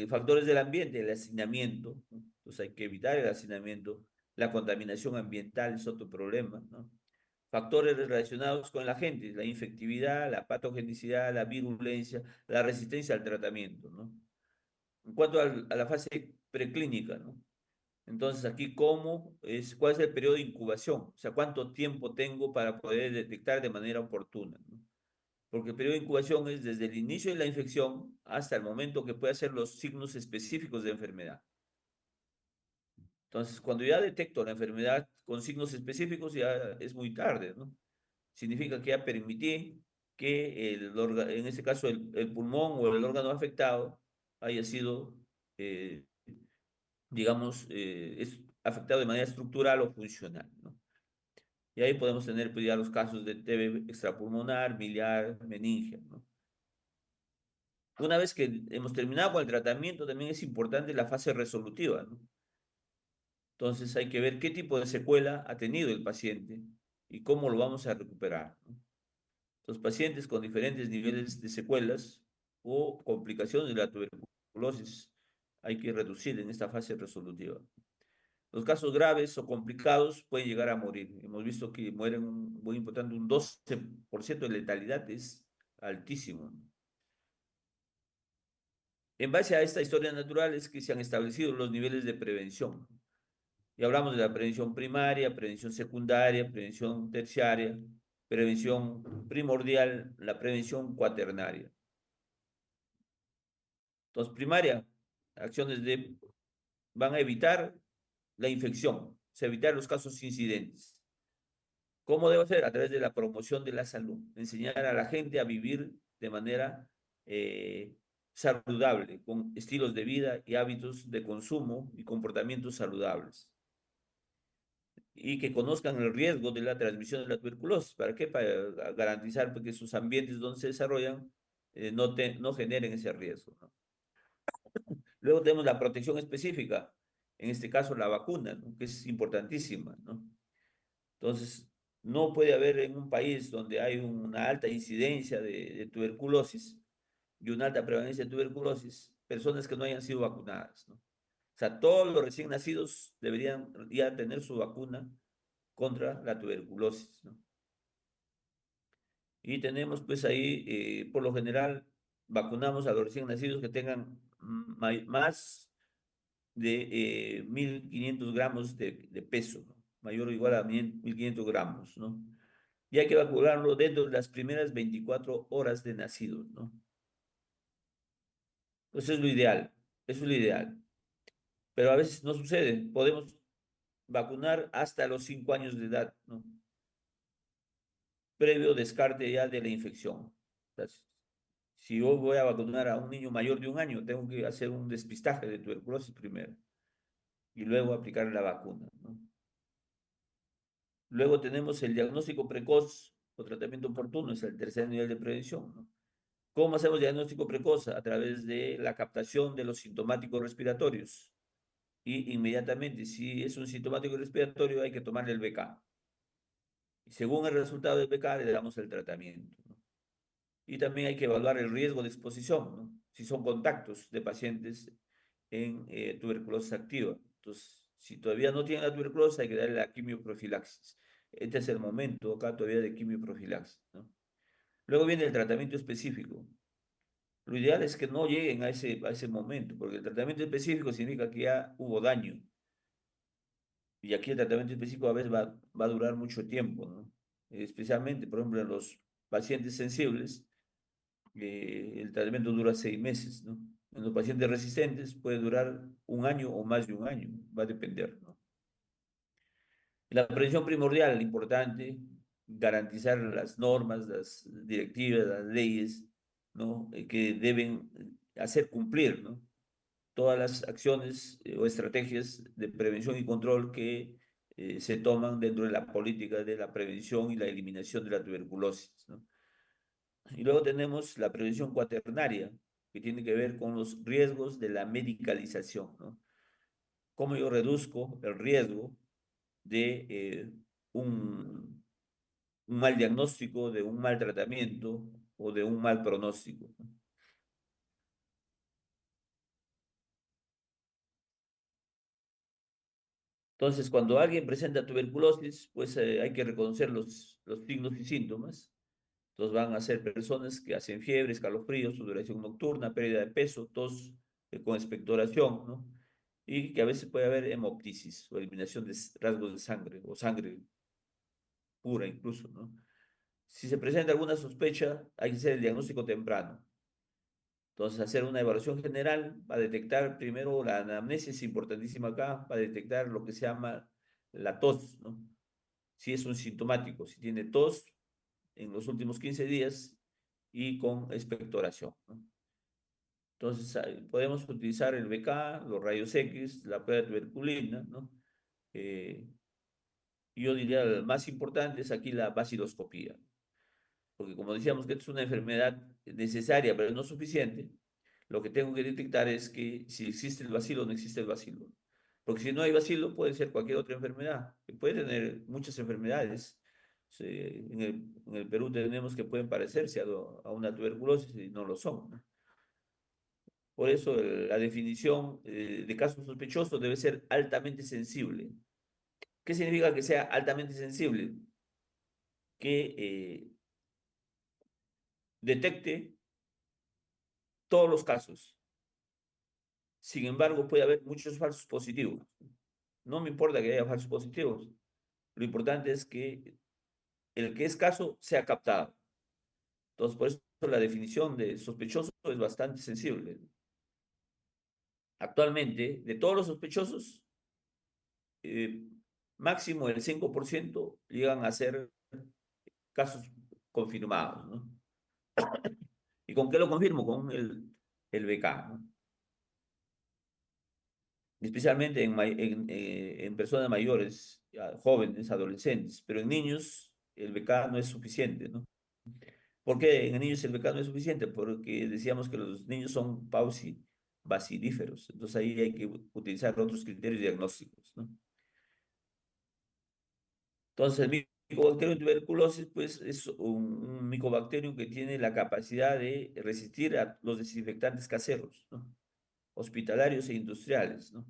Factores del ambiente, el hacinamiento, ¿no? Entonces hay que evitar el hacinamiento. La contaminación ambiental es otro problema, ¿no? Factores relacionados con la gente, la infectividad, la patogenicidad, la virulencia, la resistencia al tratamiento, ¿no? En cuanto a la fase preclínica, ¿no? Entonces, aquí, ¿cuál es el periodo de incubación? O sea, ¿cuánto tiempo tengo para poder detectar de manera oportuna, ¿no? Porque el periodo de incubación es desde el inicio de la infección hasta el momento que puede hacer los signos específicos de enfermedad. Entonces, cuando ya detecto la enfermedad con signos específicos, ya es muy tarde, ¿no? Significa que ya permití que en este caso el pulmón o el órgano afectado haya sido eh, digamos, es afectado de manera estructural o funcional, ¿no? Y ahí podemos tener pues, ya los casos de TB extrapulmonar, miliar, meningia, ¿no? Una vez que hemos terminado con el tratamiento, también es importante la fase resolutiva, ¿no? Entonces hay que ver qué tipo de secuela ha tenido el paciente y cómo lo vamos a recuperar, ¿no? Los pacientes con diferentes niveles de secuelas o complicaciones de la tuberculosis hay que reducir en esta fase resolutiva. Los casos graves o complicados pueden llegar a morir. Hemos visto que mueren muy importante, un 12% de letalidad es altísimo. En base a esta historia natural es que se han establecido los niveles de prevención. Y hablamos de la prevención primaria, prevención secundaria, prevención terciaria, prevención primordial, la prevención cuaternaria. Entonces, primaria, acciones van a evitar la infección, o sea, evitar los casos incidentes. ¿Cómo debe ser? A través de la promoción de la salud, enseñar a la gente a vivir de manera saludable, con estilos de vida y hábitos de consumo y comportamientos saludables. Y que conozcan el riesgo de la transmisión de la tuberculosis. ¿Para qué? Para garantizar que sus ambientes donde se desarrollan no generen ese riesgo, ¿no? Luego tenemos la protección específica, en este caso la vacuna, ¿no? Que es importantísima, ¿no? Entonces, no puede haber en un país donde hay una alta incidencia de tuberculosis y una alta prevalencia de tuberculosis, personas que no hayan sido vacunadas, ¿no? O sea, todos los recién nacidos deberían ya tener su vacuna contra la tuberculosis, ¿no? Y tenemos pues ahí, por lo general, vacunamos a los recién nacidos que tengan más de 1.500 gramos de peso, ¿no? Mayor o igual a 1.500 gramos, ¿no? Y hay que vacunarlo dentro de las primeras 24 horas de nacido, ¿no? Eso es lo ideal, eso es lo ideal. Pero a veces no sucede, podemos vacunar hasta los 5 años de edad, ¿no? Previo descarte ya de la infección. Entonces, si yo voy a vacunar a un niño mayor de 1 año, tengo que hacer un despistaje de tuberculosis primero y luego aplicar la vacuna, ¿no? Luego tenemos el diagnóstico precoz o tratamiento oportuno, es el tercer nivel de prevención, ¿no? ¿Cómo hacemos diagnóstico precoz? A través de la captación de los sintomáticos respiratorios. Y inmediatamente, si es un sintomático respiratorio, hay que tomarle el BK. Y según el resultado del BK, le damos el tratamiento, ¿no? Y también hay que evaluar el riesgo de exposición, ¿no? Si son contactos de pacientes en tuberculosis activa. Entonces, si todavía no tienen la tuberculosis, hay que darle la quimioprofilaxis. Este es el momento acá todavía de quimioprofilaxis, ¿no? Luego viene el tratamiento específico. Lo ideal es que no lleguen a ese momento, porque el tratamiento específico significa que ya hubo daño. Y aquí el tratamiento específico a veces va a durar mucho tiempo, ¿no? Especialmente, por ejemplo, en los pacientes sensibles, el tratamiento dura 6 meses, ¿no? En los pacientes resistentes puede durar un año o más de un año, va a depender, ¿no? La prevención primordial, importante, garantizar las normas, las directivas, las leyes, ¿no? Que deben hacer cumplir, ¿no? Todas las acciones o estrategias de prevención y control que se toman dentro de la política de la prevención y la eliminación de la tuberculosis, ¿no? Y luego tenemos la prevención cuaternaria, que tiene que ver con los riesgos de la medicalización, ¿no? Cómo yo reduzco el riesgo de un, un mal diagnóstico, de un mal tratamiento o de un mal pronóstico, ¿no? Entonces, cuando alguien presenta tuberculosis, pues hay que reconocer los signos y síntomas. Entonces van a ser personas que hacen fiebre, escalofríos, sudoración nocturna, pérdida de peso, tos con expectoración, ¿no? Y que a veces puede haber hemoptisis o eliminación de rasgos de sangre o sangre pura incluso, ¿no? Si se presenta alguna sospecha, hay que hacer el diagnóstico temprano. Entonces, hacer una evaluación general va a detectar primero la anamnesis, importantísima acá, va a detectar lo que se llama la tos, ¿no? Si es un sintomático, si tiene tos en los últimos 15 días y con expectoración, ¿no? Entonces, podemos utilizar el BK, los rayos X, la prueba de tuberculina, ¿no? Eh, yo diría el más importante es aquí la vaciloscopía, porque como decíamos que esto es una enfermedad necesaria, pero no suficiente, lo que tengo que detectar es que si existe el bacilo o no existe el bacilo. Porque si no hay bacilo, puede ser cualquier otra enfermedad, que puede tener muchas enfermedades. En el Perú tenemos que pueden parecerse a una tuberculosis y no lo son, ¿no? Por eso la definición de caso sospechoso debe ser altamente sensible. ¿Qué significa que sea altamente sensible? Que detecte todos los casos. Sin embargo, puede haber muchos falsos positivos. No me importa que haya falsos positivos. Lo importante es que el que es caso sea captado. Entonces, por eso la definición de sospechoso es bastante sensible. Actualmente, de todos los sospechosos, eh, máximo el 5% llegan a ser casos confirmados, ¿no? ¿Y con qué lo confirmo? Con el BK, ¿no? Especialmente en personas mayores, jóvenes, adolescentes, pero en niños el BK no es suficiente, ¿no? ¿Por qué en niños el BK no es suficiente? Porque decíamos que los niños son pauci bacilíferos, entonces ahí hay que utilizar otros criterios diagnósticos, ¿no? Entonces el micobacterium tuberculosis, pues es un micobacterium que tiene la capacidad de resistir a los desinfectantes caseros, ¿no? Hospitalarios e industriales, ¿no?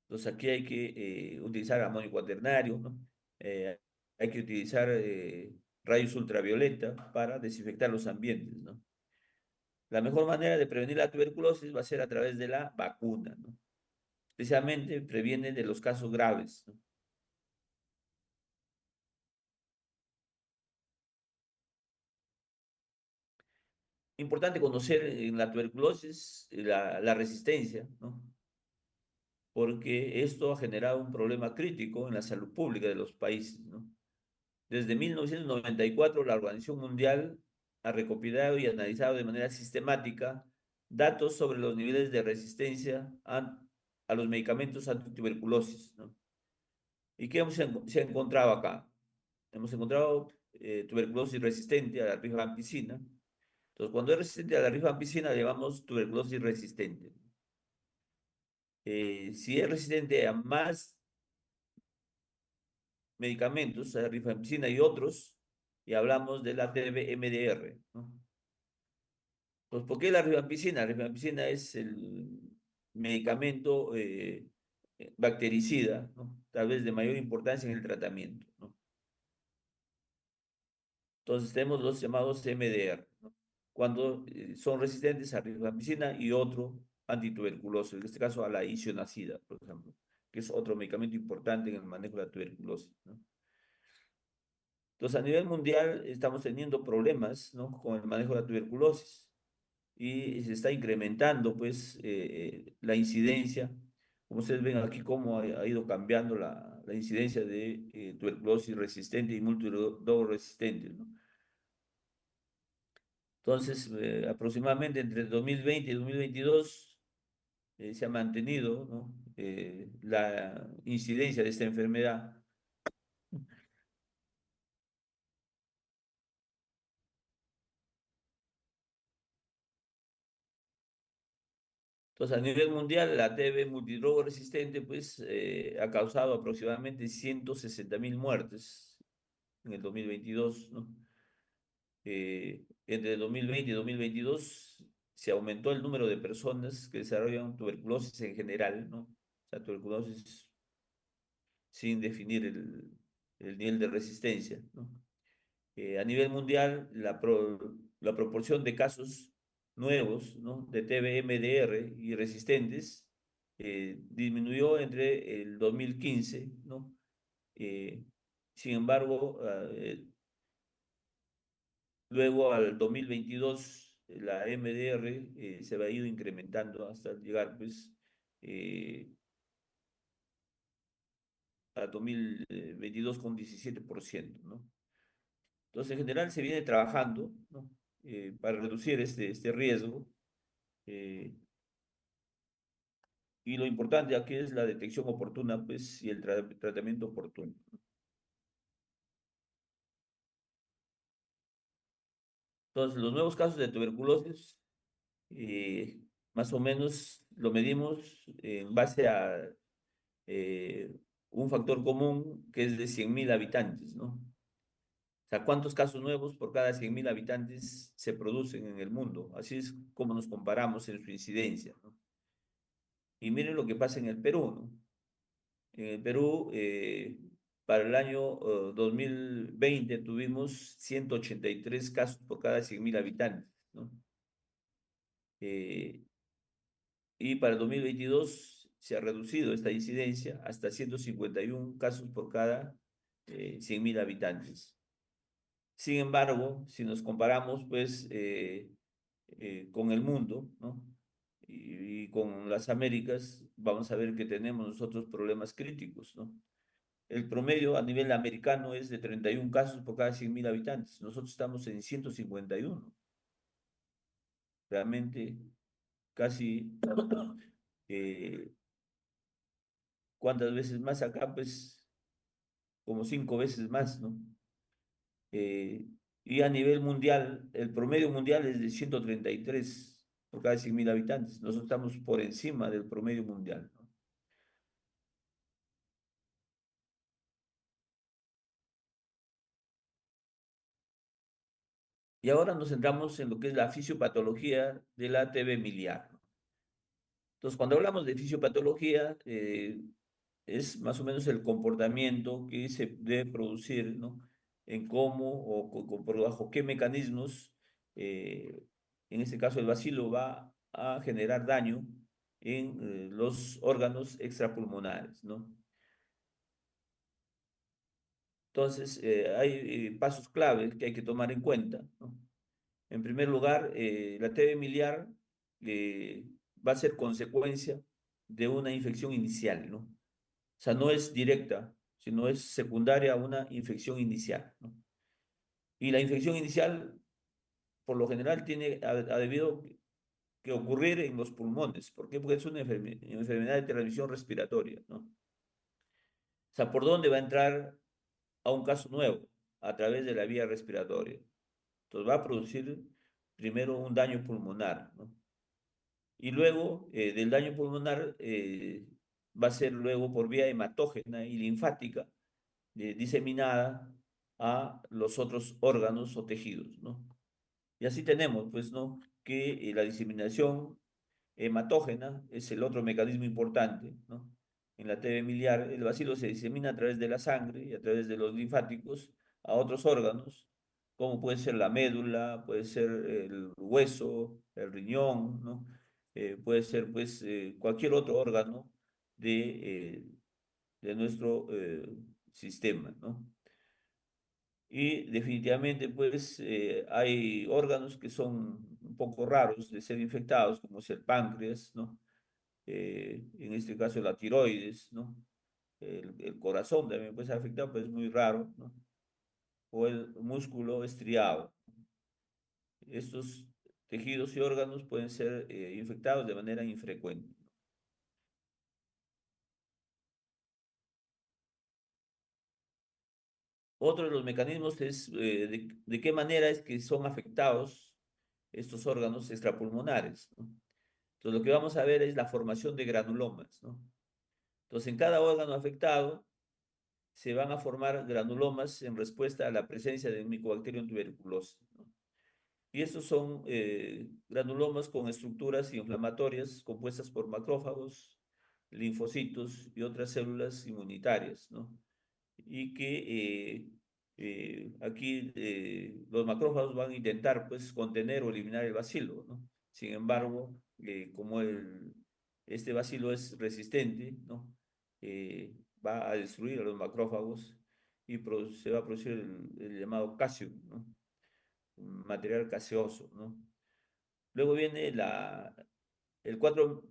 Entonces aquí hay que utilizar amonio cuaternario, ¿no? Eh, hay que utilizar rayos ultravioleta para desinfectar los ambientes, ¿no? La mejor manera de prevenir la tuberculosis va a ser a través de la vacuna, ¿no? Especialmente previene de los casos graves, ¿no? Importante conocer en la tuberculosis la resistencia, ¿no? Porque esto ha generado un problema crítico en la salud pública de los países, ¿no? Desde 1994, la Organización Mundial ha recopilado y analizado de manera sistemática datos sobre los niveles de resistencia a los medicamentos antituberculosis, ¿no? ¿Y qué se ha encontrado acá? Hemos encontrado tuberculosis resistente a la rifampicina. Entonces, cuando es resistente a la rifampicina, le llamamos tuberculosis resistente. Si es resistente a más medicamentos, a rifampicina y otros, y hablamos de la TB-MDR, ¿no? Pues, ¿por qué la rifampicina? La rifampicina es el medicamento bactericida, ¿no? Tal vez de mayor importancia en el tratamiento, ¿no? Entonces tenemos los llamados MDR, ¿no? Cuando son resistentes a rifampicina y otro antituberculoso, en este caso a la isoniazida, por ejemplo. que es otro medicamento importante en el manejo de la tuberculosis, ¿no? Entonces, a nivel mundial estamos teniendo problemas, ¿no?, con el manejo de la tuberculosis y se está incrementando, pues, la incidencia. Como ustedes ven aquí, cómo ha ido cambiando la incidencia de tuberculosis resistente y multidroga resistente, ¿no? Entonces, aproximadamente entre 2020 y 2022 se ha mantenido, ¿no?, la incidencia de esta enfermedad. Entonces, a nivel mundial, la TB multidroga resistente, pues, ha causado aproximadamente 160.000 muertes en el 2022, ¿no? Entre 2020 y 2022 se aumentó el número de personas que desarrollan tuberculosis en general, ¿no? O sea, tuberculosis sin definir el nivel de resistencia, ¿no? A nivel mundial, la proporción de casos nuevos, ¿no?, de TB-MDR y resistentes disminuyó entre el 2015, ¿no? Eh, Sin embargo, luego al 2022, la MDR se ha ido incrementando hasta llegar, pues, eh, a 2022 con 17%, ¿no? Entonces, en general se viene trabajando, ¿no?, para reducir este riesgo. eh, y lo importante aquí es la detección oportuna, pues, y el tratamiento oportuno. Entonces, los nuevos casos de tuberculosis, eh, más o menos lo medimos en base a eh, un factor común que es de 100.000 habitantes, ¿no? O sea, ¿cuántos casos nuevos por cada 100.000 habitantes se producen en el mundo? Así es como nos comparamos en su incidencia, ¿no? Y miren lo que pasa en el Perú, ¿no? En el Perú, para el año 2020 tuvimos 183 casos por cada 100.000 habitantes, ¿no? Eh, y para el 2022 se ha reducido esta incidencia hasta 151 casos por cada 100.000 habitantes. Sin embargo, si nos comparamos, pues, con el mundo, ¿no?, y con las Américas, vamos a ver que tenemos nosotros problemas críticos, ¿no? El promedio a nivel americano es de 31 casos por cada 100.000 habitantes. Nosotros estamos en 151. Realmente, casi, eh, ¿cuántas veces más acá? Pues como 5 veces más, ¿no? Eh, y a nivel mundial, el promedio mundial es de 133 por cada 100.000 habitantes. Nosotros estamos por encima del promedio mundial, ¿no? Y ahora nos centramos en lo que es la fisiopatología de la TB miliar, ¿no? Entonces, cuando hablamos de fisiopatología, es más o menos el comportamiento que se debe producir, ¿no?, en cómo o bajo qué mecanismos, en este caso el bacilo va a generar daño en los órganos extrapulmonares, ¿no? Entonces, hay pasos claves que hay que tomar en cuenta, ¿no? En primer lugar, la TB miliar eh, va a ser consecuencia de una infección inicial, ¿no? O sea, no es directa, sino es secundaria a una infección inicial, ¿no? Y la infección inicial, por lo general, ha debido que ocurrir en los pulmones. ¿Por qué? Porque es una enfermedad de transmisión respiratoria, ¿no? O sea, ¿por dónde va a entrar a un caso nuevo? A través de la vía respiratoria. Entonces va a producir primero un daño pulmonar, ¿no? Y luego del daño pulmonar va a ser luego por vía hematógena y linfática diseminada a los otros órganos o tejidos, ¿no? Y así tenemos, pues, ¿no?, que la diseminación hematógena es el otro mecanismo importante, ¿no? En la TB miliar, el bacilo se disemina a través de la sangre y a través de los linfáticos a otros órganos, como puede ser la médula, puede ser el hueso, el riñón, ¿no? Puede ser, pues, cualquier otro órgano de de nuestro sistema, ¿no? Y definitivamente, pues, hay órganos que son un poco raros de ser infectados, como es el páncreas, ¿no? En este caso la tiroides, ¿no? El corazón también puede ser afectado, pero es muy raro, ¿no? O el músculo estriado. Estos tejidos y órganos pueden ser infectados de manera infrecuente. Otro de los mecanismos es de qué manera es que son afectados estos órganos extrapulmonares, ¿no? Entonces, lo que vamos a ver es la formación de granulomas, ¿no? Entonces, en cada órgano afectado se van a formar granulomas en respuesta a la presencia de Mycobacterium tuberculosis, ¿no? Y estos son granulomas con estructuras inflamatorias compuestas por macrófagos, linfocitos y otras células inmunitarias, ¿no? Y que aquí los macrófagos van a intentar pues contener o eliminar el bacilo, ¿no? Sin embargo, como este bacilo es resistente, ¿no? Va a destruir a los macrófagos y se va a producir el llamado casio, ¿no? Un material gaseoso, ¿no? Luego viene el, cuatro,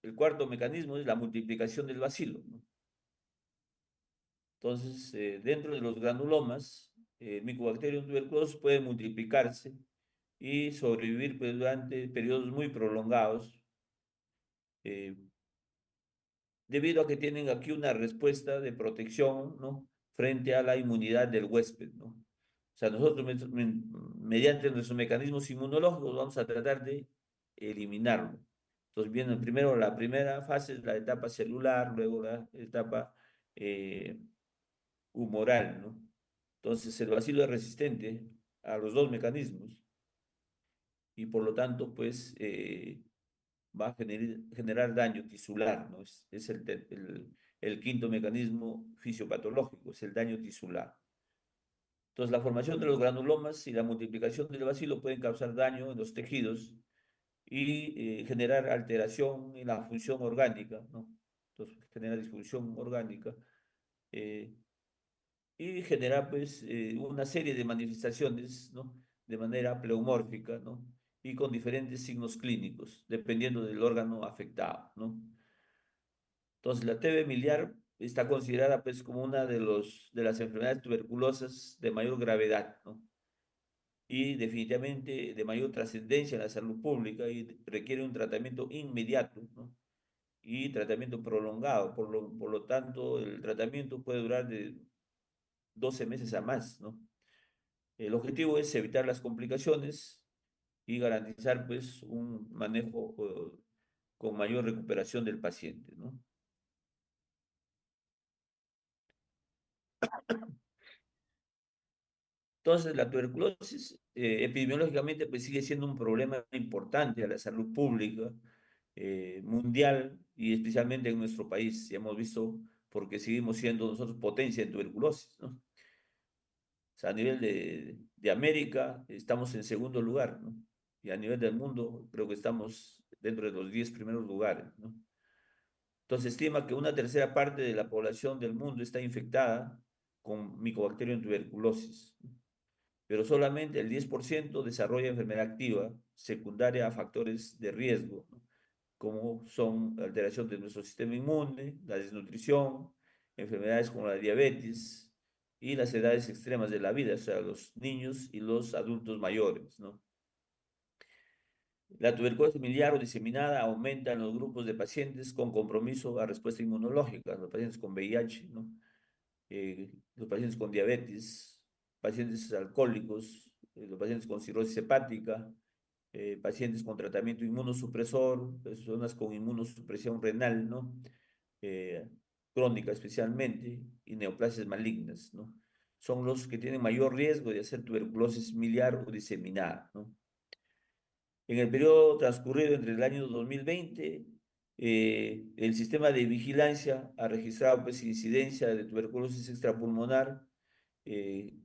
el cuarto mecanismo, es la multiplicación del bacilo, ¿no? Entonces, dentro de los granulomas, Mycobacterium tuberculosis puede multiplicarse y sobrevivir pues, durante periodos muy prolongados, eh, debido a que tienen aquí una respuesta de protección, ¿no? Frente a la inmunidad del huésped, ¿no? O sea, nosotros mediante nuestros mecanismos inmunológicos vamos a tratar de eliminarlo. Entonces viene primero la primera fase, la etapa celular, luego la etapa humoral, ¿no? Entonces el bacilo es resistente a los dos mecanismos y por lo tanto, pues, va a generar daño tisular, ¿no? Es el quinto mecanismo fisiopatológico, es el daño tisular. Entonces, la formación de los granulomas y la multiplicación del bacilo pueden causar daño en los tejidos y generar alteración en la función orgánica, ¿no? Entonces, genera disfunción orgánica eh, y genera, pues, una serie de manifestaciones, ¿no? De manera pleomórfica, ¿no? Y con diferentes signos clínicos, dependiendo del órgano afectado, ¿no? Entonces, la TB miliar está considerada, pues, como una de las enfermedades tuberculosas de mayor gravedad, ¿no? Y definitivamente de mayor trascendencia en la salud pública y requiere un tratamiento inmediato, ¿no? Y tratamiento prolongado. Por lo tanto, el tratamiento puede durar de 12 meses a más, ¿no? El objetivo es evitar las complicaciones y garantizar, pues, un manejo con mayor recuperación del paciente, ¿no? Entonces, la tuberculosis epidemiológicamente pues, sigue siendo un problema importante a la salud pública mundial y especialmente en nuestro país. Ya hemos visto porque seguimos siendo nosotros potencia en tuberculosis, ¿no? O sea, a nivel de América estamos en segundo lugar, ¿no? Y a nivel del mundo creo que estamos dentro de los 10 primeros lugares, ¿no? Entonces, se estima que una tercera parte de la población del mundo está infectada con Mycobacterium tuberculosis, ¿no? Pero solamente el 10% desarrolla enfermedad activa secundaria a factores de riesgo, ¿no? Como son la alteración de nuestro sistema inmune, la desnutrición, enfermedades como la diabetes y las edades extremas de la vida, o sea, los niños y los adultos mayores, ¿no? La tuberculosis miliar o diseminada aumenta en los grupos de pacientes con compromiso a respuesta inmunológica, los pacientes con VIH, ¿no? Los pacientes con diabetes, pacientes alcohólicos, los pacientes con cirrosis hepática, pacientes con tratamiento inmunosupresor, personas con inmunosupresión renal, ¿no? Eh, crónica especialmente, y neoplasias malignas, ¿no? Son los que tienen mayor riesgo de hacer tuberculosis miliar o diseminada, ¿no? En el periodo transcurrido entre el año 2020, el sistema de vigilancia ha registrado pues, incidencia de tuberculosis extrapulmonar, eh,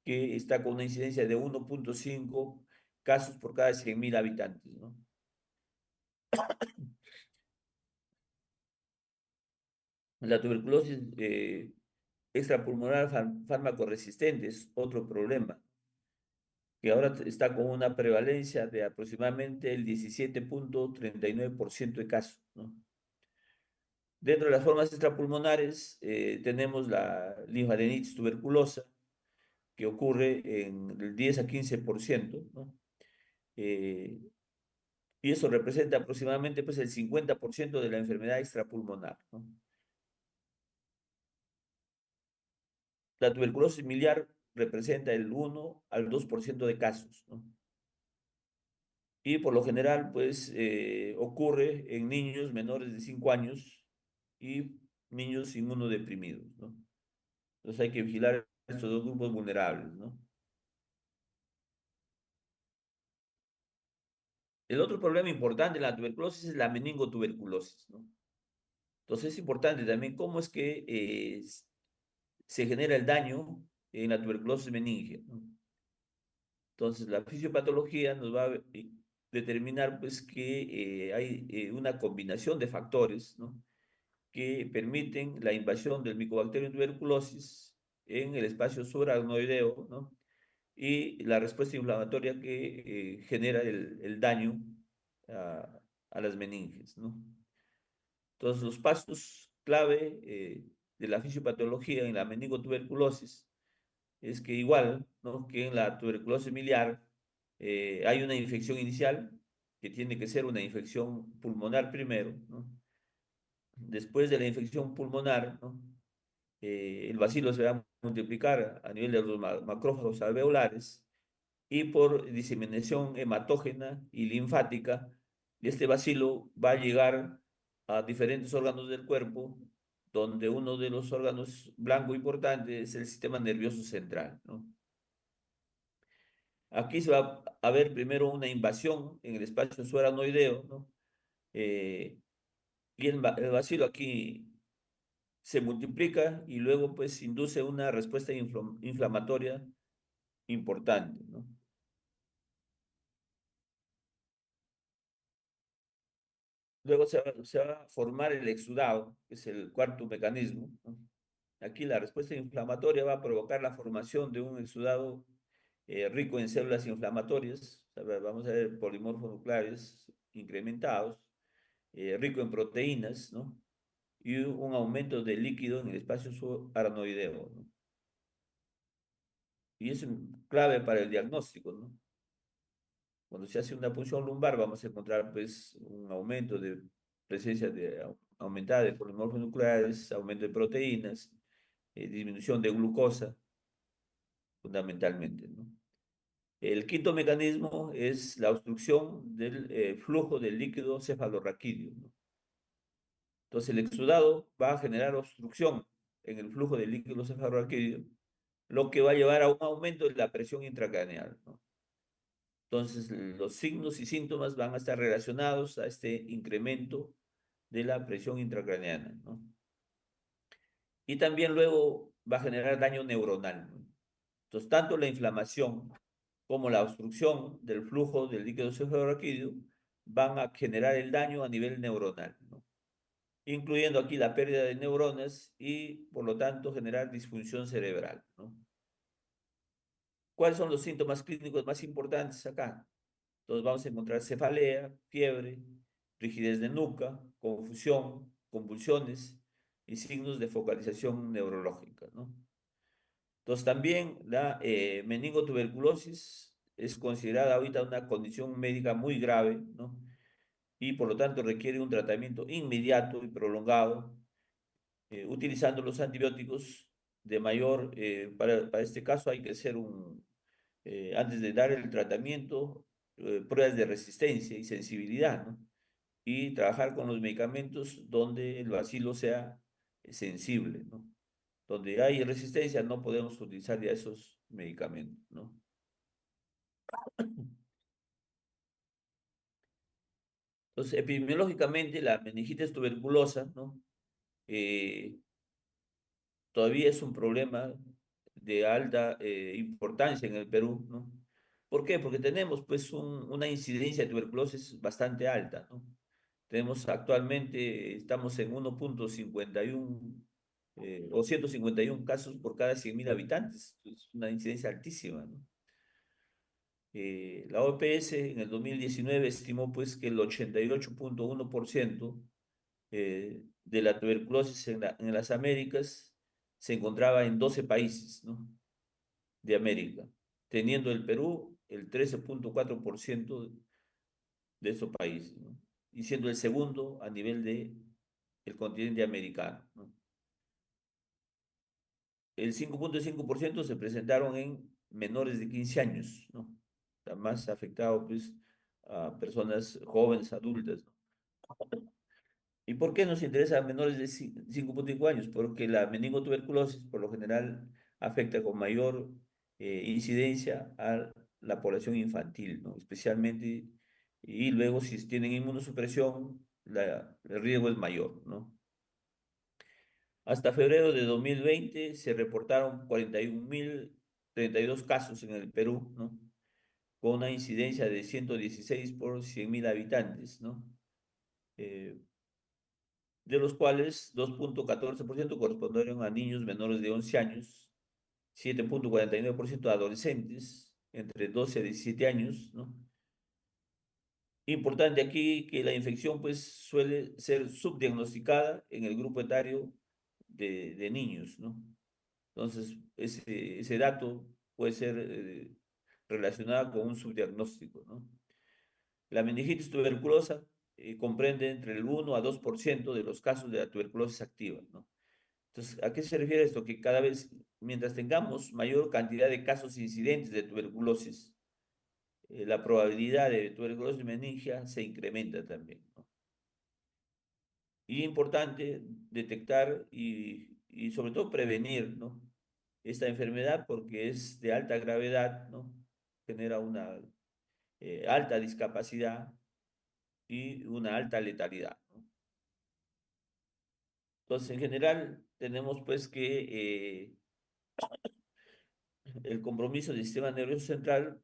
que está con una incidencia de 1.5 casos por cada 100.000 habitantes, ¿no? La tuberculosis extrapulmonar fármaco resistente es otro problema, que ahora está con una prevalencia de aproximadamente el 17,39% de casos, ¿no? Dentro de las formas extrapulmonares tenemos la linfadenitis tuberculosa, que ocurre en el 10 a 15%, ¿no? Eh, y eso representa aproximadamente pues, el 50% de la enfermedad extrapulmonar, ¿no? La tuberculosis miliar representa el 1 al 2% de casos, ¿no? Y por lo general, pues, ocurre en niños menores de 5 años y niños inmunodeprimidos, ¿no? Entonces hay que vigilar estos dos grupos vulnerables, ¿no? El otro problema importante en la tuberculosis es la meningotuberculosis, ¿no? Entonces es importante también cómo es que se genera el daño en la tuberculosis meningea, ¿no? Entonces la fisiopatología nos va a determinar pues que hay una combinación de factores, ¿no? Que permiten la invasión del Mycobacterium tuberculosis en el espacio subaracnoideo, ¿no? Y la respuesta inflamatoria que genera el daño a, a las meninges, ¿no? Entonces, los pasos clave de la fisiopatología en la meningotuberculosis es que igual, ¿no? Que en la tuberculosis miliar hay una infección inicial que tiene que ser una infección pulmonar primero, ¿no? Después de la infección pulmonar, ¿no? El bacilo se va a multiplicar a nivel de los macrófagos alveolares y por diseminación hematógena y linfática, este bacilo va a llegar a diferentes órganos del cuerpo, donde uno de los órganos blanco importante es el sistema nervioso central, ¿no? Aquí se va a ver primero una invasión en el espacio subaracnoideo, ¿no? Eh, y el bacilo aquí se multiplica y luego pues induce una respuesta inflamatoria importante, ¿no? Luego se va a formar el exudado, que es el cuarto mecanismo, ¿no? Aquí la respuesta inflamatoria va a provocar la formación de un exudado rico en células inflamatorias, vamos a ver polimorfos nucleares incrementados, rico en proteínas, ¿no? Y un aumento de líquido en el espacio subaracnoideo, ¿no? Y es clave para el diagnóstico, ¿no? Cuando se hace una punción lumbar vamos a encontrar pues un aumento de presencia aumentada de polimorfos nucleares, aumento de proteínas, disminución de glucosa, fundamentalmente, ¿no? El quinto mecanismo es la obstrucción del flujo del líquido cefalorraquídeo, ¿no? Entonces el exudado va a generar obstrucción en el flujo del líquido cefalorraquídeo, lo que va a llevar a un aumento de la presión intracraneal, ¿no? Entonces, los signos y síntomas van a estar relacionados a este incremento de la presión intracraneana, ¿no? Y también luego va a generar daño neuronal, ¿no? Entonces, tanto la inflamación como la obstrucción del flujo del líquido cefalorraquídeo van a generar el daño a nivel neuronal, ¿no? Incluyendo aquí la pérdida de neuronas y, por lo tanto, generar disfunción cerebral, ¿no? ¿Cuáles son los síntomas clínicos más importantes acá? Entonces vamos a encontrar cefalea, fiebre, rigidez de nuca, confusión, convulsiones y signos de focalización neurológica, ¿no? Entonces también la meningotuberculosis es considerada ahorita una condición médica muy grave, ¿no? Y por lo tanto requiere un tratamiento inmediato y prolongado, utilizando los antibióticos de mayor, para este caso hay que hacer antes de dar el tratamiento, pruebas de resistencia y sensibilidad, ¿no? Y trabajar con los medicamentos donde el bacilo sea sensible, ¿no? Donde hay resistencia no podemos utilizar ya esos medicamentos, ¿no? Entonces, epidemiológicamente, la meningitis tuberculosa, ¿no? Eh, todavía es un problema de alta importancia en el Perú, ¿no? ¿Por qué? Porque tenemos pues una incidencia de tuberculosis bastante alta, ¿no? Tenemos actualmente, estamos en 1.51 o 151 casos por cada 100.000 habitantes. Es una incidencia altísima, ¿no? La OPS en el 2019 estimó pues que el 88.1% de la tuberculosis en las Américas se encontraba en 12 países, ¿no? De América, teniendo el Perú el 13.4% de esos países, ¿no? Y siendo el segundo a nivel de el continente americano, ¿no? El 5.5% se presentaron en menores de 15 años, ¿no? Está más afectado, pues, a personas jóvenes, adultas, ¿no? ¿Y por qué nos interesa a menores de 5.5 años? Porque la meningotuberculosis, por lo general, afecta con mayor incidencia a la población infantil, ¿no? Especialmente, y luego si tienen inmunosupresión, el riesgo es mayor, ¿no? Hasta febrero de 2020 se reportaron 41.032 casos en el Perú, ¿no? Con una incidencia de 116 por 100.000 habitantes, ¿no? Eh, de los cuales 2.14% correspondieron a niños menores de 11 años, 7.49% a adolescentes entre 12 a 17 años, ¿no? Importante aquí que la infección pues suele ser subdiagnosticada en el grupo etario de niños, ¿no? Entonces, ese dato puede ser relacionado con un subdiagnóstico, ¿no? La meningitis tuberculosa comprende entre el 1 a 2% de los casos de la tuberculosis activa, ¿no? Entonces, ¿a qué se refiere esto? Que cada vez, mientras tengamos mayor cantidad de casos incidentes de tuberculosis, la probabilidad de tuberculosis meningia se incrementa también, ¿no? Y importante detectar y sobre todo prevenir, ¿no? Esta enfermedad porque es de alta gravedad, ¿no? Genera una alta discapacidad y una alta letalidad, ¿no? Entonces, en general, tenemos pues que el compromiso del sistema nervioso central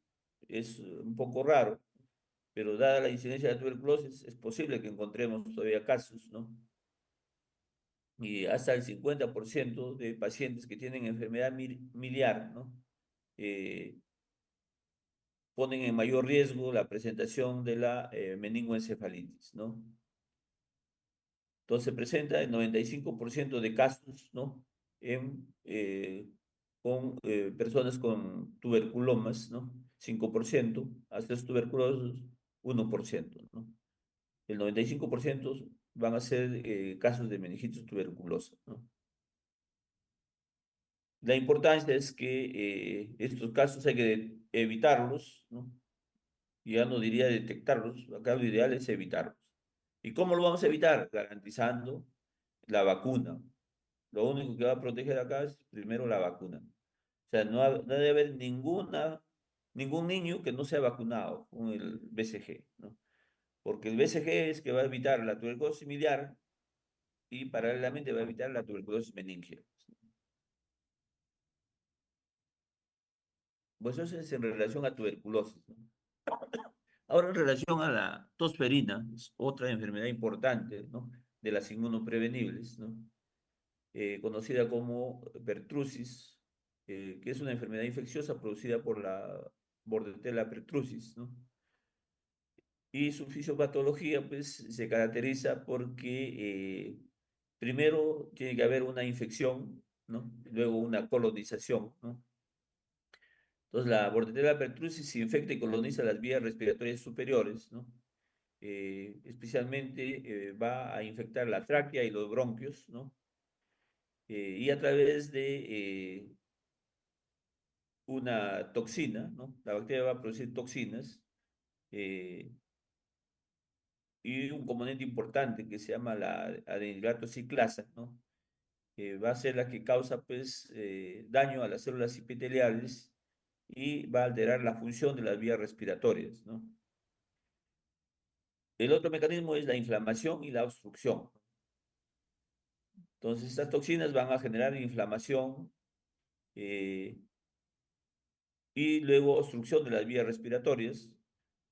es un poco raro, pero dada la incidencia de la tuberculosis, es posible que encontremos todavía casos, ¿no? Y hasta el 50% de pacientes que tienen enfermedad miliar, ¿no? Eh, ponen en mayor riesgo la presentación de la meningoencefalitis, ¿no? Entonces se presenta el 95% de casos, ¿no? Con personas con tuberculomas, ¿no? 5%, hasta los tuberculosos 1%, ¿no? El 95% van a ser casos de meningitis tuberculosa, ¿no? La importancia es que estos casos hay que evitarlos, ¿no? Ya no diría detectarlos, acá lo ideal es evitarlos. ¿Y cómo lo vamos a evitar? Garantizando la vacuna. Lo único que va a proteger acá es primero la vacuna. O sea, no debe haber ningún niño que no sea vacunado con el BCG, ¿no? Porque el BCG es que va a evitar la tuberculosis miliar y paralelamente va a evitar la tuberculosis meningia. Pues eso es en relación a tuberculosis, ¿no? Ahora, en relación a la tosferina, es otra enfermedad importante, ¿no? De las inmunoprevenibles, ¿no? Conocida como pertussis, que es una enfermedad infecciosa producida por la Bordetella pertussis, ¿no? Y su fisiopatología, pues, se caracteriza porque primero tiene que haber una infección, ¿no? Luego una colonización, ¿no? Entonces, la Bordetella pertussis se infecta y coloniza las vías respiratorias superiores, ¿no? Especialmente va a infectar la tráquea y los bronquios, ¿no? Y a través de una toxina, ¿no? La bacteria va a producir toxinas eh, y un componente importante que se llama la adenilato ciclasa, ¿no? Va a ser la que causa, pues, daño a las células epiteliales y va a alterar la función de las vías respiratorias, ¿no? El otro mecanismo es la inflamación y la obstrucción. Entonces, estas toxinas van a generar inflamación eh, y luego obstrucción de las vías respiratorias,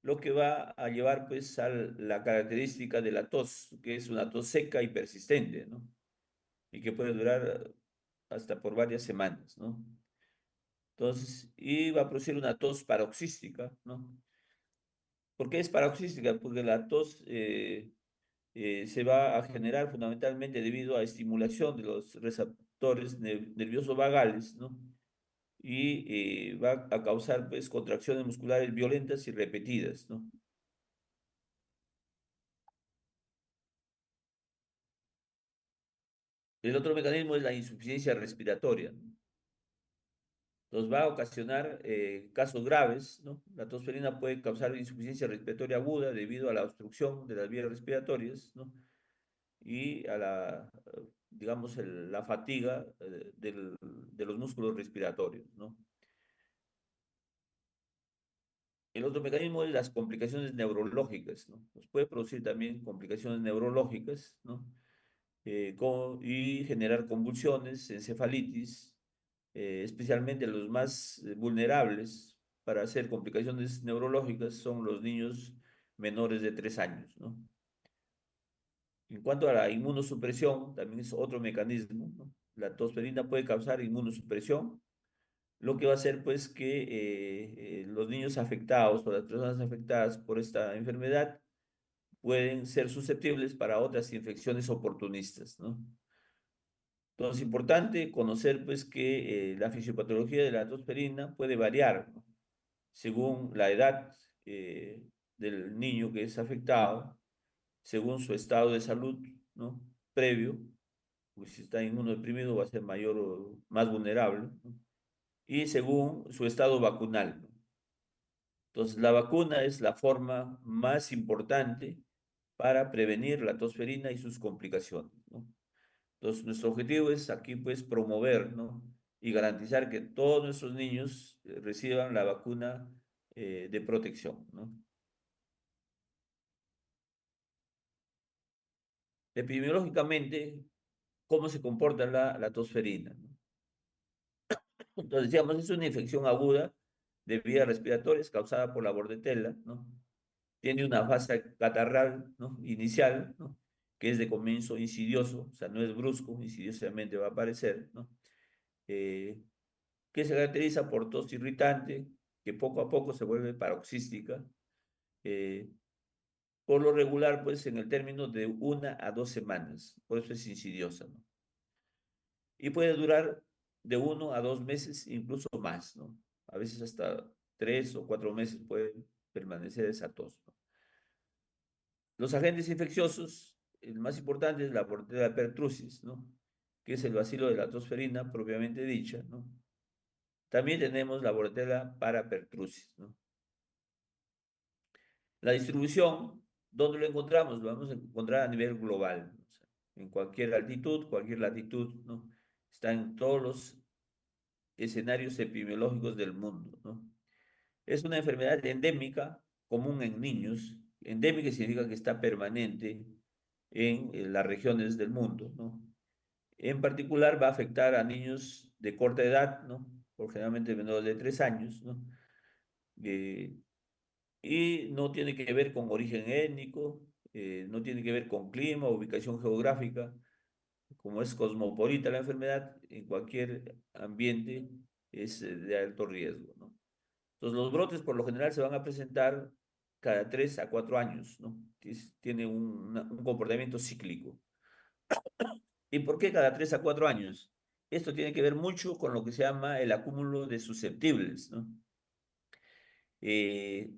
lo que va a llevar pues a la característica de la tos, que es una tos seca y persistente, ¿no? Y que puede durar hasta por varias semanas, ¿no? Entonces, y va a producir una tos paroxística, ¿no? ¿Por qué es paroxística? Porque la tos se va a generar fundamentalmente debido a estimulación de los receptores nerviosos vagales, ¿no? Y va a causar pues contracciones musculares violentas y repetidas, ¿no? El otro mecanismo es la insuficiencia respiratoria, ¿no? Entonces va a ocasionar casos graves, ¿no? La tosferina puede causar insuficiencia respiratoria aguda debido a la obstrucción de las vías respiratorias, ¿no? Y a la, digamos, la fatiga de los músculos respiratorios, ¿no? El otro mecanismo es las complicaciones neurológicas, ¿no? Pues puede producir también complicaciones neurológicas, ¿no? Y generar convulsiones, encefalitis, especialmente los más vulnerables para hacer complicaciones neurológicas son los niños menores de 3 años, ¿no? En cuanto a la inmunosupresión, también es otro mecanismo, ¿no? La tosferina puede causar inmunosupresión, lo que va a hacer pues que los niños afectados o las personas afectadas por esta enfermedad pueden ser susceptibles para otras infecciones oportunistas, ¿no? Entonces, es importante conocer pues que la fisiopatología de la tosferina puede variar, ¿no? Según la edad del niño que es afectado, según su estado de salud, ¿no? Previo, pues si está inmunodeprimido va a ser mayor o más vulnerable, ¿no? Y según su estado vacunal, ¿no? Entonces, la vacuna es la forma más importante para prevenir la tosferina y sus complicaciones, ¿no? Entonces, nuestro objetivo es aquí, pues, promover, ¿no? Y garantizar que todos nuestros niños reciban la vacuna de protección, ¿no? Epidemiológicamente, ¿cómo se comporta la tosferina, ¿no? Entonces, decíamos, es una infección aguda de vías respiratorias causada por la bordetela, ¿no? Tiene una fase catarral, ¿no? Inicial, ¿no? Que es de comienzo insidioso, o sea, no es brusco, insidiosamente va a aparecer, ¿no? Eh, que se caracteriza por tos irritante, que poco a poco se vuelve paroxística, eh, por lo regular, pues en el término de 1 a 2 semanas, por eso es insidiosa, ¿no? Y puede durar de 1 a 2 meses, incluso más, ¿no? A veces hasta 3 o 4 meses puede permanecer esa tos, ¿no? Los agentes infecciosos, el más importante es la Bordetella pertussis, ¿no? Que es el bacilo de la tosferina propiamente dicha, ¿no? También tenemos la Bordetella parapertussis, ¿no? La distribución, ¿dónde lo encontramos? Lo vamos a encontrar a nivel global, ¿no? O sea, en cualquier altitud, cualquier latitud, ¿no? Está en todos los escenarios epidemiológicos del mundo, ¿no? Es una enfermedad endémica, común en niños. Endémica significa que está permanente en las regiones del mundo, ¿no? En particular va a afectar a niños de corta edad, ¿no? Por generalmente menores de 3 años, ¿no? Eh, y no tiene que ver con origen étnico, no tiene que ver con clima, ubicación geográfica, como es cosmopolita la enfermedad, en cualquier ambiente es de alto riesgo, ¿no? Entonces los brotes por lo general se van a presentar cada 3 a 4 años, ¿no? Tiene un comportamiento cíclico. ¿Y por qué cada 3 a 4 años? Esto tiene que ver mucho con lo que se llama el acúmulo de susceptibles, ¿no? Eh,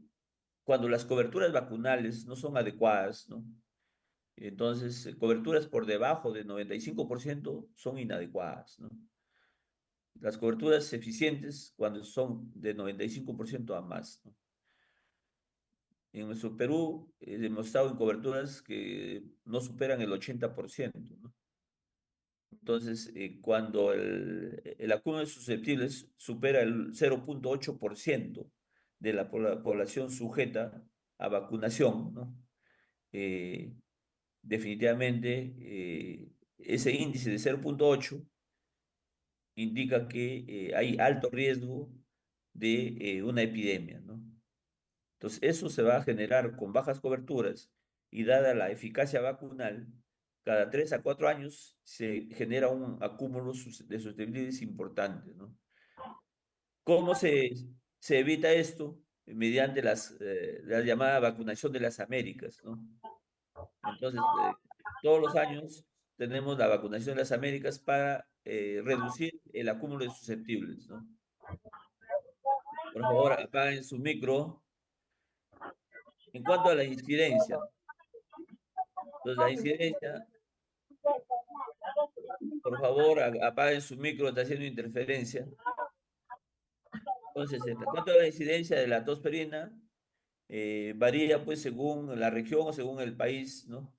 Cuando las coberturas vacunales no son adecuadas, ¿no? Entonces, coberturas por debajo de 95% son inadecuadas, ¿no? Las coberturas eficientes cuando son de 95% a más, ¿no? En nuestro Perú hemos estado en coberturas que no superan el 80%, ¿no? Entonces, cuando el acúmulo de susceptibles supera el 0,8% de la población sujeta a vacunación, ¿no? Eh, definitivamente ese índice de 0,8 indica que hay alto riesgo de una epidemia, ¿no? Entonces, eso se va a generar con bajas coberturas y dada la eficacia vacunal, cada 3 a 4 años se genera un acúmulo de susceptibilidades importante, ¿no? ¿Cómo se evita esto? Mediante la llamada vacunación de las Américas, ¿no? Entonces, todos los años tenemos la vacunación de las Américas para reducir el acúmulo de susceptibles, ¿no? Por favor, apaguen su micro. En cuanto a la incidencia, entonces la incidencia, por favor, apaguen su micro, está haciendo interferencia. Entonces, en cuanto a la incidencia de la tosferina, varía pues según la región o según el país, ¿no?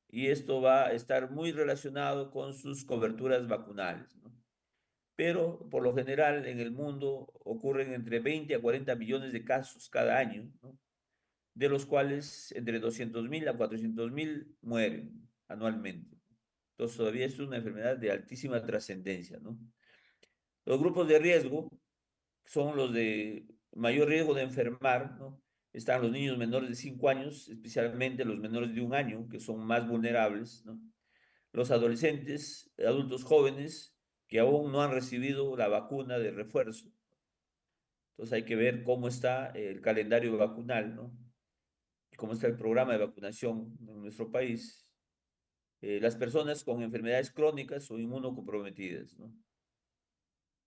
Y esto va a estar muy relacionado con sus coberturas vacunales, ¿no? Pero por lo general en el mundo ocurren entre 20 a 40 millones de casos cada año, ¿no? De los cuales entre 200.000 a 400.000 mueren anualmente. Entonces todavía es una enfermedad de altísima trascendencia, ¿no? Los grupos de riesgo son los de mayor riesgo de enfermar, ¿no? Están los niños menores de 5 años, especialmente los menores de 1 año, que son más vulnerables, ¿no? Los adolescentes, adultos jóvenes, que aún no han recibido la vacuna de refuerzo. Entonces hay que ver cómo está el calendario vacunal, ¿no? Y cómo está el programa de vacunación en nuestro país. Las personas con enfermedades crónicas o inmunocomprometidas, ¿no?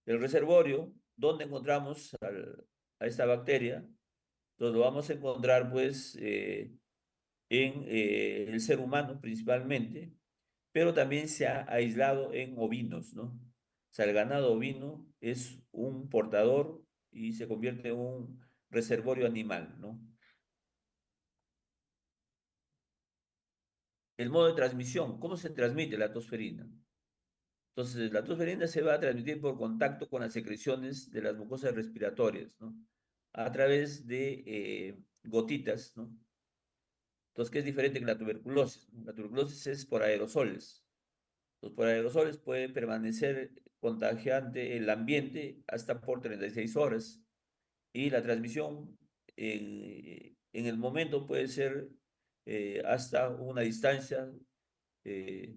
El reservorio, ¿dónde encontramos a esta bacteria? Entonces lo vamos a encontrar pues en el ser humano principalmente, pero también se ha aislado en ovinos, ¿no? O sea, el ganado ovino es un portador y se convierte en un reservorio animal, ¿no? El modo de transmisión, ¿cómo se transmite la tosferina? Entonces, la tosferina se va a transmitir por contacto con las secreciones de las mucosas respiratorias, ¿no? A través de gotitas, ¿no? Entonces, ¿qué es diferente que la tuberculosis? La tuberculosis es por aerosoles. Los por aerosoles puede permanecer contagiante el ambiente hasta por 36 horas y la transmisión en el momento puede ser hasta una distancia eh,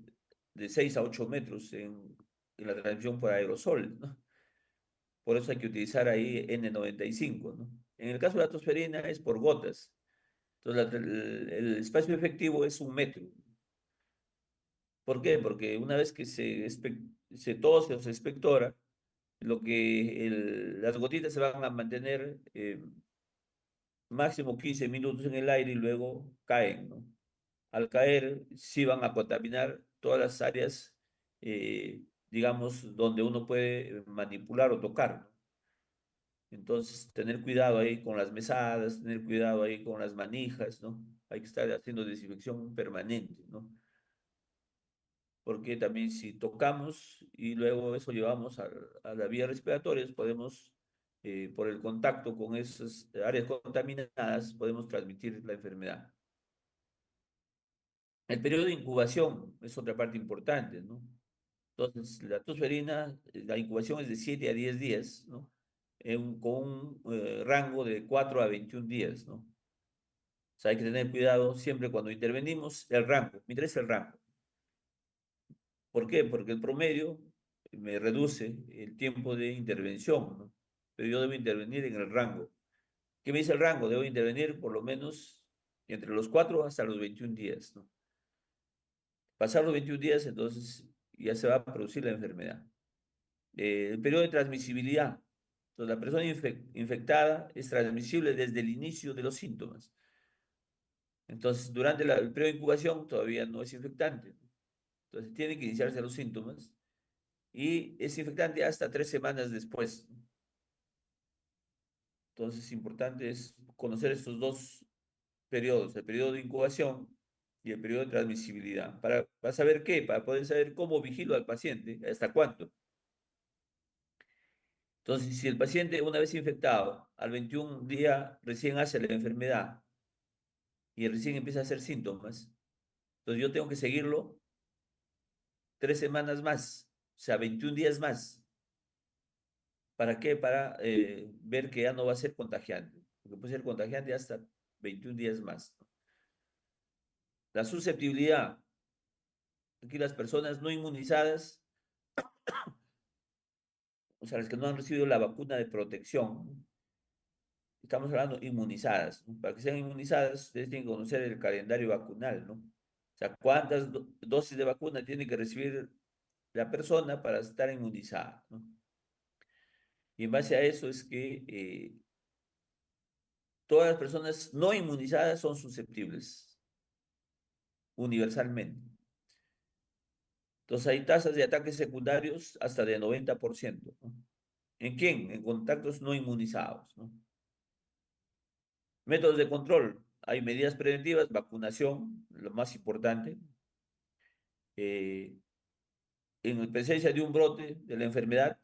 de 6 a 8 metros en la transmisión por aerosoles, ¿no? Por eso hay que utilizar ahí N95, ¿no? En el caso de la tosferina es por gotas. Entonces, el espacio efectivo es 1 metro. ¿Por qué? Porque una vez que se tose o se expectora, las gotitas se van a mantener máximo 15 minutos en el aire y luego caen, ¿no? Al caer, sí van a contaminar todas las áreas, digamos, donde uno puede manipular o tocar, ¿no? Entonces, tener cuidado ahí con las mesadas, tener cuidado ahí con las manijas, ¿no? Hay que estar haciendo desinfección permanente, ¿no? Porque también si tocamos y luego eso llevamos a la vía respiratoria, podemos, por el contacto con esas áreas contaminadas, podemos transmitir la enfermedad. El periodo de incubación es otra parte importante, ¿no? Entonces, la tosferina, la incubación es de 7 a 10 días, ¿no? Con un rango de 4 a 21 días, ¿no? O sea, hay que tener cuidado siempre cuando intervenimos, el rango. Me interesa el rango. ¿Por qué? Porque el promedio me reduce el tiempo de intervención, ¿no? Pero yo debo intervenir en el rango. ¿Qué me dice el rango? Debo intervenir por lo menos entre los 4 hasta los 21 días, ¿no? Pasar los 21 días, entonces ya se va a producir la enfermedad. El periodo de transmisibilidad. Entonces, la persona infectada es transmisible desde el inicio de los síntomas. Entonces, durante el periodo de incubación todavía no es infectante. Entonces, tiene que iniciarse los síntomas y es infectante hasta 3 semanas después. Entonces, importante es conocer estos dos periodos, el periodo de incubación y el periodo de transmisibilidad. ¿Para saber qué? Para poder saber cómo vigilo al paciente, hasta cuánto. Entonces, si el paciente, una vez infectado, al 21 día recién hace la enfermedad y recién empieza a hacer síntomas, entonces yo tengo que seguirlo 3 semanas más, o sea, 21 días más. ¿Para qué? Para ver que ya no va a ser contagiante. porque puede ser contagiante hasta 21 días más, ¿no? La susceptibilidad, aquí las personas no inmunizadas, o sea, las que no han recibido la vacuna de protección, ¿no? Estamos hablando inmunizadas, ¿no? Para que sean inmunizadas, ustedes tienen que conocer el calendario vacunal, ¿no? O sea, cuántas dosis de vacuna tiene que recibir la persona para estar inmunizada, ¿no? Y en base a eso es que todas las personas no inmunizadas son susceptibles, universalmente. Entonces hay tasas de ataques secundarios hasta de 90%, ¿no? ¿En quién? En contactos no inmunizados, ¿no? Métodos de control. Hay medidas preventivas, vacunación, lo más importante. Eh, en presencia de un brote de la enfermedad,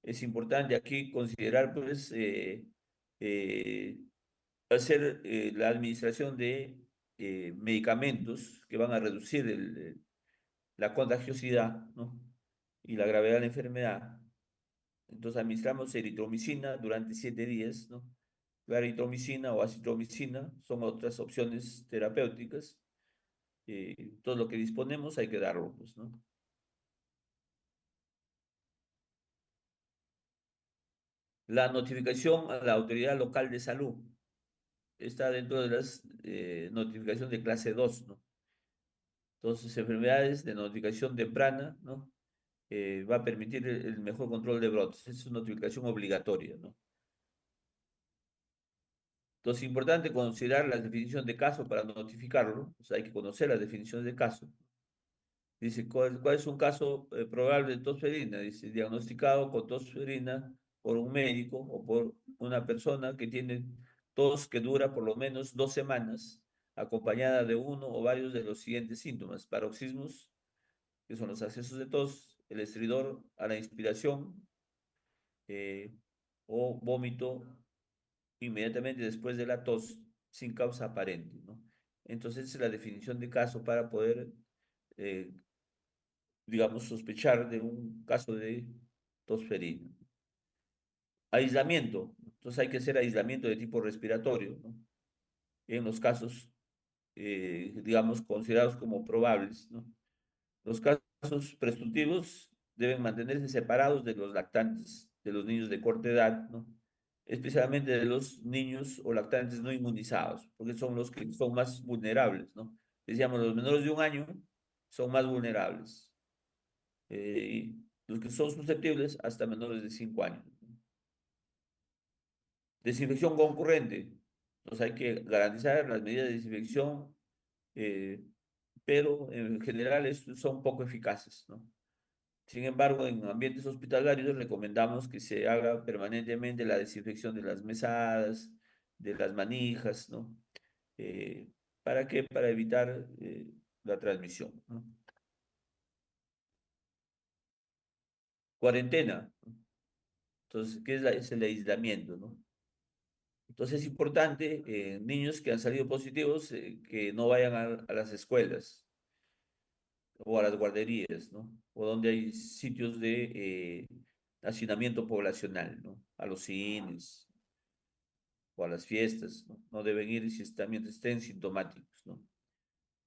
es importante aquí considerar, pues, eh, hacer la administración de medicamentos que van a reducir la contagiosidad, ¿no? Y la gravedad de la enfermedad. Entonces administramos eritromicina durante 7 días, ¿no? La eritromicina o acitromicina son otras opciones terapéuticas. Todo lo que disponemos hay que darlo, pues, ¿no? La notificación a la autoridad local de salud está dentro de las notificaciones de clase 2, ¿no? Entonces, enfermedades de notificación temprana, ¿no? Va a permitir el mejor control de brotes. Es una notificación obligatoria, ¿no? Entonces, es importante considerar la definición de caso para notificarlo. O sea, hay que conocer las definiciones de caso. Dice, ¿cuál es un caso probable de tosferina? Dice, diagnosticado con tosferina por un médico o por una persona que tiene tos que dura por lo menos 2 semanas, acompañada de uno o varios de los siguientes síntomas: paroxismos, que son los accesos de tos, el estridor a la inspiración, eh, o vómito inmediatamente después de la tos sin causa aparente, ¿no? Entonces, esa es la definición de caso para poder, eh, digamos, sospechar de un caso de tosferina. Aislamiento. Entonces, hay que hacer aislamiento de tipo respiratorio, ¿no? En los casos, digamos, considerados como probables, ¿no? Los casos presuntivos deben mantenerse separados de los lactantes, de los niños de corta edad, ¿no? Especialmente de los niños o lactantes no inmunizados, porque son los que son más vulnerables, ¿no? Decíamos, los menores de 1 año son más vulnerables. Y los que son susceptibles hasta menores de 5 años. Desinfección concurrente. Entonces hay que garantizar las medidas de desinfección, eh, pero en general son poco eficaces, ¿no? Sin embargo, en ambientes hospitalarios recomendamos que se haga permanentemente la desinfección de las mesadas, de las manijas, ¿no? Eh, ¿Para qué? Para evitar la transmisión, ¿no? Cuarentena. Entonces, ¿qué es, es el aislamiento, ¿no? Entonces es importante, niños que han salido positivos, que no vayan a las escuelas o a las guarderías, ¿no? O donde hay sitios de hacinamiento poblacional, ¿no? A los cines o a las fiestas, ¿no? No deben ir si también estén sintomáticos, ¿no?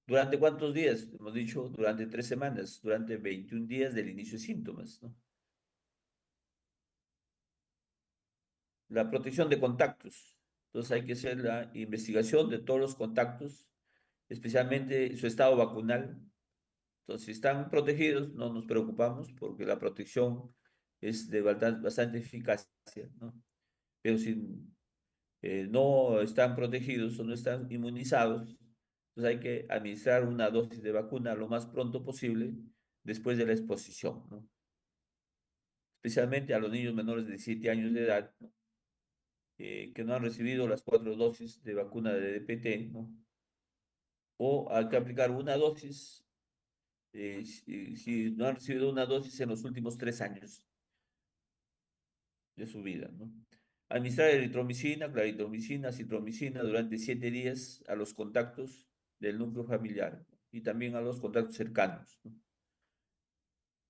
¿Durante cuántos días? Hemos dicho durante 3 semanas, durante 21 días del inicio de síntomas, ¿no? La protección de contactos. Entonces hay que hacer la investigación de todos los contactos, especialmente su estado vacunal. Entonces, si están protegidos, no nos preocupamos porque la protección es de bastante eficacia, ¿no? Pero si no están protegidos o no están inmunizados, pues hay que administrar una dosis de vacuna lo más pronto posible después de la exposición, ¿no? Especialmente a los niños menores de 17 años de edad, ¿no? Que no han recibido las 4 dosis de vacuna de DPT, ¿no? O hay que aplicar una dosis si no han recibido una dosis en los últimos 3 años de su vida, ¿no? Administrar eritromicina, claritromicina, citromicina durante 7 días a los contactos del núcleo familiar, ¿no? Y también a los contactos cercanos, ¿no?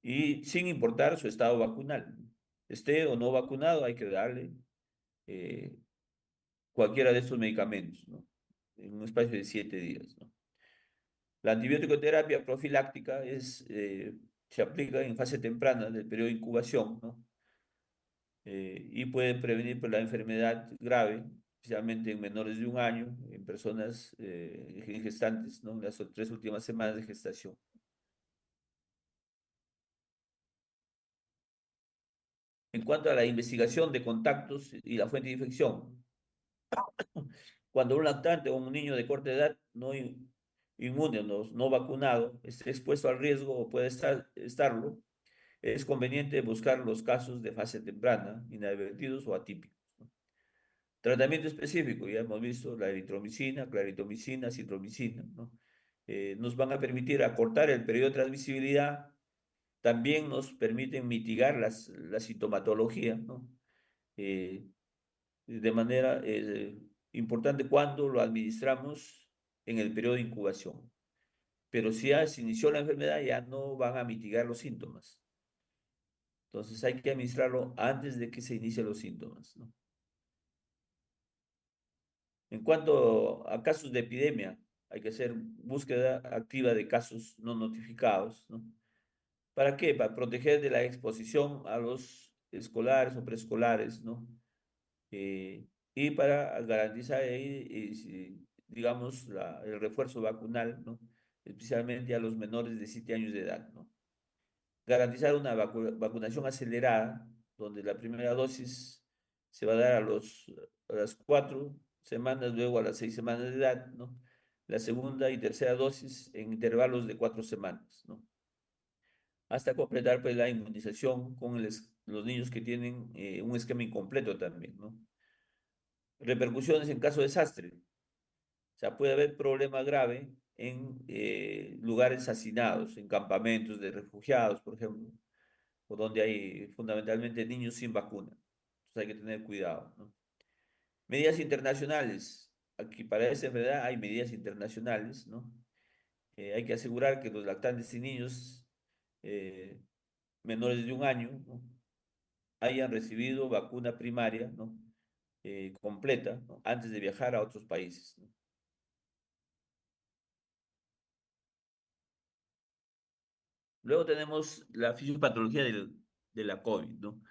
Y sin importar su estado vacunal, ¿no? Esté o no vacunado, hay que darle. eh, cualquiera de estos medicamentos, ¿no? En un espacio de 7 días, ¿no? La antibiótico-terapia profiláctica se aplica en fase temprana del periodo de incubación, ¿no? Y puede prevenir pues, la enfermedad grave, especialmente en menores de 1 año, en personas en gestantes, ¿no? En las 3 últimas semanas de gestación. En cuanto a la investigación de contactos y la fuente de infección, cuando un lactante o un niño de corta edad no inmune, no vacunado, esté expuesto al riesgo o puede estarlo, es conveniente buscar los casos de fase temprana, inadvertidos o atípicos, ¿no? Tratamiento específico, ya hemos visto la eritromicina, claritomicina, citromicina, ¿no? Nos van a permitir acortar el periodo de transmisibilidad, también nos permiten mitigar la sintomatología, ¿no? Eh, de manera importante cuando lo administramos en el periodo de incubación. Pero si ya se inició la enfermedad, ya no van a mitigar los síntomas. Entonces hay que administrarlo antes de que se inicien los síntomas, ¿no? En cuanto a casos de epidemia, hay que hacer búsqueda activa de casos no notificados, ¿no? ¿Para qué? Para proteger de la exposición a los escolares o preescolares, ¿no? Eh, y para garantizar ahí, digamos, el refuerzo vacunal, ¿no? Especialmente a los menores de 7 años de edad, ¿no? Garantizar una vacunación acelerada, donde la primera dosis se va a dar a las 4 semanas, luego a las 6 semanas de edad, ¿no? La segunda y tercera dosis en intervalos de 4 semanas, ¿no? Hasta completar pues, la inmunización con los niños que tienen un esquema incompleto también, ¿no? Repercusiones en caso de desastre. O sea, puede haber problema grave en lugares hacinados, en campamentos de refugiados, por ejemplo, o donde hay fundamentalmente niños sin vacuna. Entonces hay que tener cuidado, ¿no? Medidas internacionales. Aquí para esta enfermedad hay medidas internacionales, ¿no? Hay que asegurar que los lactantes y niños eh, menores de 1 año, ¿no? hayan recibido vacuna primaria, ¿no? Completa, ¿no? Antes de viajar a otros países, ¿no? Luego tenemos la fisiopatología de la COVID, ¿no?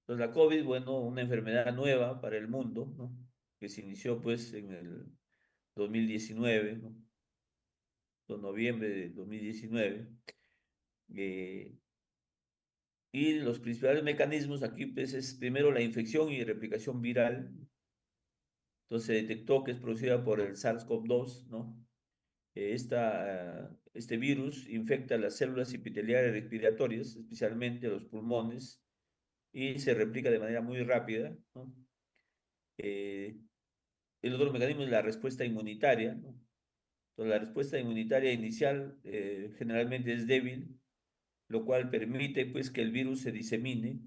Entonces, la COVID, bueno, una enfermedad nueva para el mundo, ¿no? Que se inició pues en el 2019, ¿no? En noviembre de 2019. eh, y los principales mecanismos aquí pues es primero la infección y replicación viral. Entonces se detectó que es producida por el SARS-CoV-2, ¿no? Este virus infecta las células epiteliales respiratorias, especialmente los pulmones, y se replica de manera muy rápida, ¿no? Eh, el otro mecanismo es la respuesta inmunitaria, ¿no? Entonces, la respuesta inmunitaria inicial generalmente es débil, lo cual permite pues, que el virus se disemine.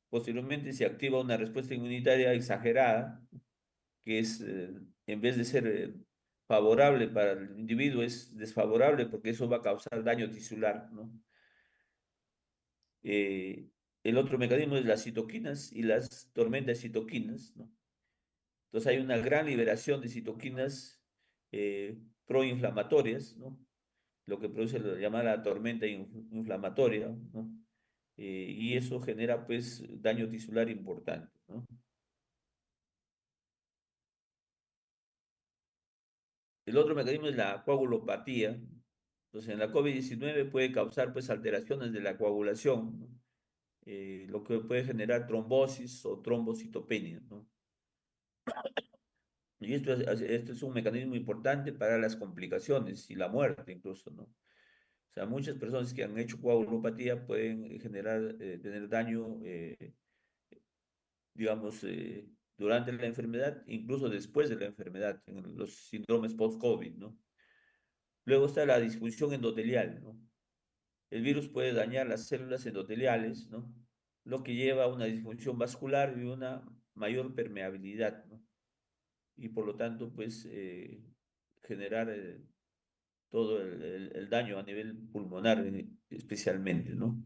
Posteriormente se activa una respuesta inmunitaria exagerada, que es, en vez de ser favorable para el individuo, es desfavorable porque eso va a causar daño tisular, ¿no? Eh, el otro mecanismo es las citoquinas y las tormentas de citoquinas, ¿no? Entonces hay una gran liberación de citoquinas proinflamatorias, ¿no? Lo que produce la llamada tormenta inflamatoria, ¿no? Y eso genera pues daño tisular importante, ¿no? El otro mecanismo es la coagulopatía. Entonces, en la COVID-19 puede causar pues alteraciones de la coagulación, ¿no? Lo que puede generar trombosis o trombocitopenia, ¿no? Y esto es un mecanismo importante para las complicaciones y la muerte incluso, ¿no? O sea, muchas personas que han hecho coagulopatía pueden tener daño, digamos, durante la enfermedad, incluso después de la enfermedad, en los síndromes post-COVID, ¿no? Luego está la disfunción endotelial, ¿no? El virus puede dañar las células endoteliales, ¿no? Lo que lleva a una disfunción vascular y una mayor permeabilidad, ¿no? Y por lo tanto, pues, generar todo el daño a nivel pulmonar especialmente, ¿no?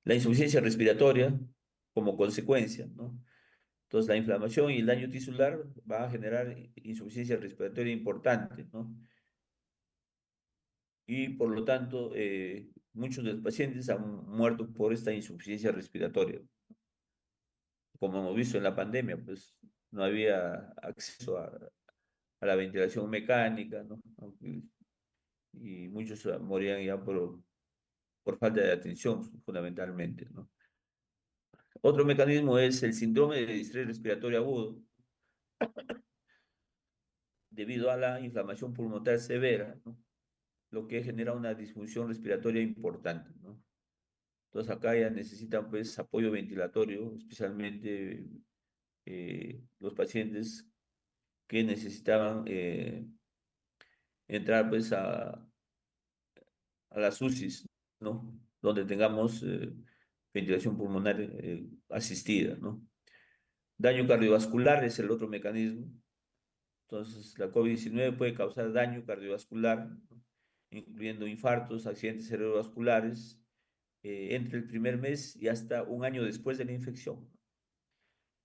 La insuficiencia respiratoria como consecuencia, ¿no? Entonces, la inflamación y el daño tisular va a generar insuficiencia respiratoria importante, ¿no? Y por lo tanto, muchos de los pacientes han muerto por esta insuficiencia respiratoria. Como hemos visto en la pandemia, pues no había acceso a la ventilación mecánica, ¿no? Y muchos morían ya por falta de atención, fundamentalmente, ¿no? Otro mecanismo es el síndrome de distrés respiratorio agudo, debido a la inflamación pulmonar severa, ¿no? Lo que genera una disfunción respiratoria importante, ¿no? Entonces acá ya necesitan pues apoyo ventilatorio, especialmente los pacientes que necesitaban entrar pues a las UCIs, ¿no? Donde tengamos ventilación pulmonar asistida, ¿no? Daño cardiovascular es el otro mecanismo. Entonces, la COVID-19 puede causar daño cardiovascular, ¿no? Incluyendo infartos, accidentes cerebrovasculares, entre el primer mes y hasta un año después de la infección.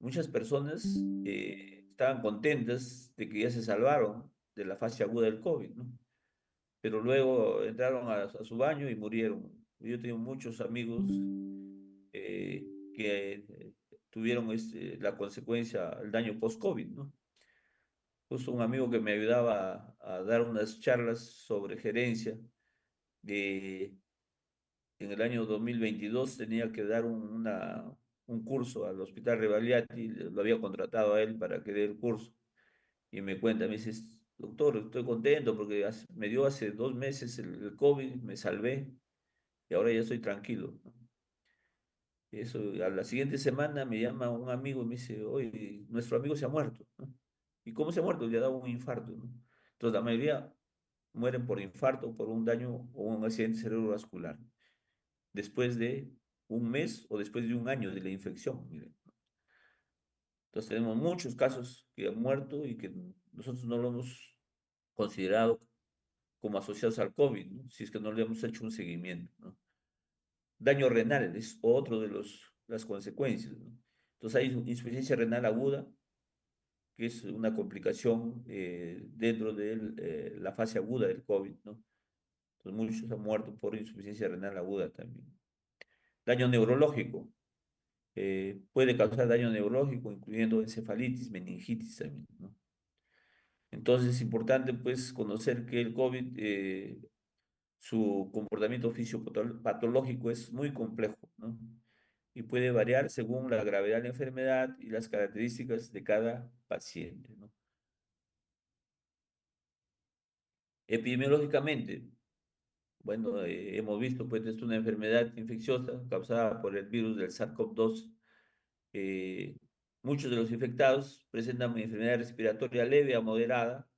Muchas personas estaban contentas de que ya se salvaron de la fase aguda del COVID, ¿no? Pero luego entraron a su baño y murieron. Yo tengo muchos amigos que tuvieron la consecuencia, el daño post-COVID, ¿no? Justo un amigo que me ayudaba a dar unas charlas sobre gerencia, de, en el año 2022 tenía que dar un curso al Hospital Rivaliati, lo había contratado a él para que dé el curso, y me cuenta, me dice, doctor, estoy contento porque me dio hace 2 meses el COVID, me salvé, y ahora ya estoy tranquilo, ¿no? Eso, a la siguiente semana me llama un amigo y me dice, oye, nuestro amigo se ha muerto, ¿no? ¿Y cómo se ha muerto? Le ha dado un infarto, ¿no? Entonces, la mayoría mueren por infarto, por un daño o un accidente cerebrovascular, después de un mes o después de un año de la infección. Miren. Entonces, tenemos muchos casos que han muerto y que nosotros no lo hemos considerado como asociados al COVID, ¿no? Si es que no le hemos hecho un seguimiento, ¿no? Daño renal es otro de las consecuencias, ¿no? Entonces hay insuficiencia renal aguda, que es una complicación dentro de la fase aguda del COVID, ¿no? Entonces muchos han muerto por insuficiencia renal aguda también. Daño neurológico. Puede causar daño neurológico, incluyendo encefalitis, meningitis también, ¿no? Entonces es importante pues conocer que el COVID, su comportamiento fisiopatológico es muy complejo, ¿no? Y puede variar según la gravedad de la enfermedad y las características de cada paciente, ¿no? Epidemiológicamente, bueno, hemos visto pues es una enfermedad infecciosa causada por el virus del SARS-CoV-2. Eh, Muchos de los infectados presentan una enfermedad respiratoria leve a moderada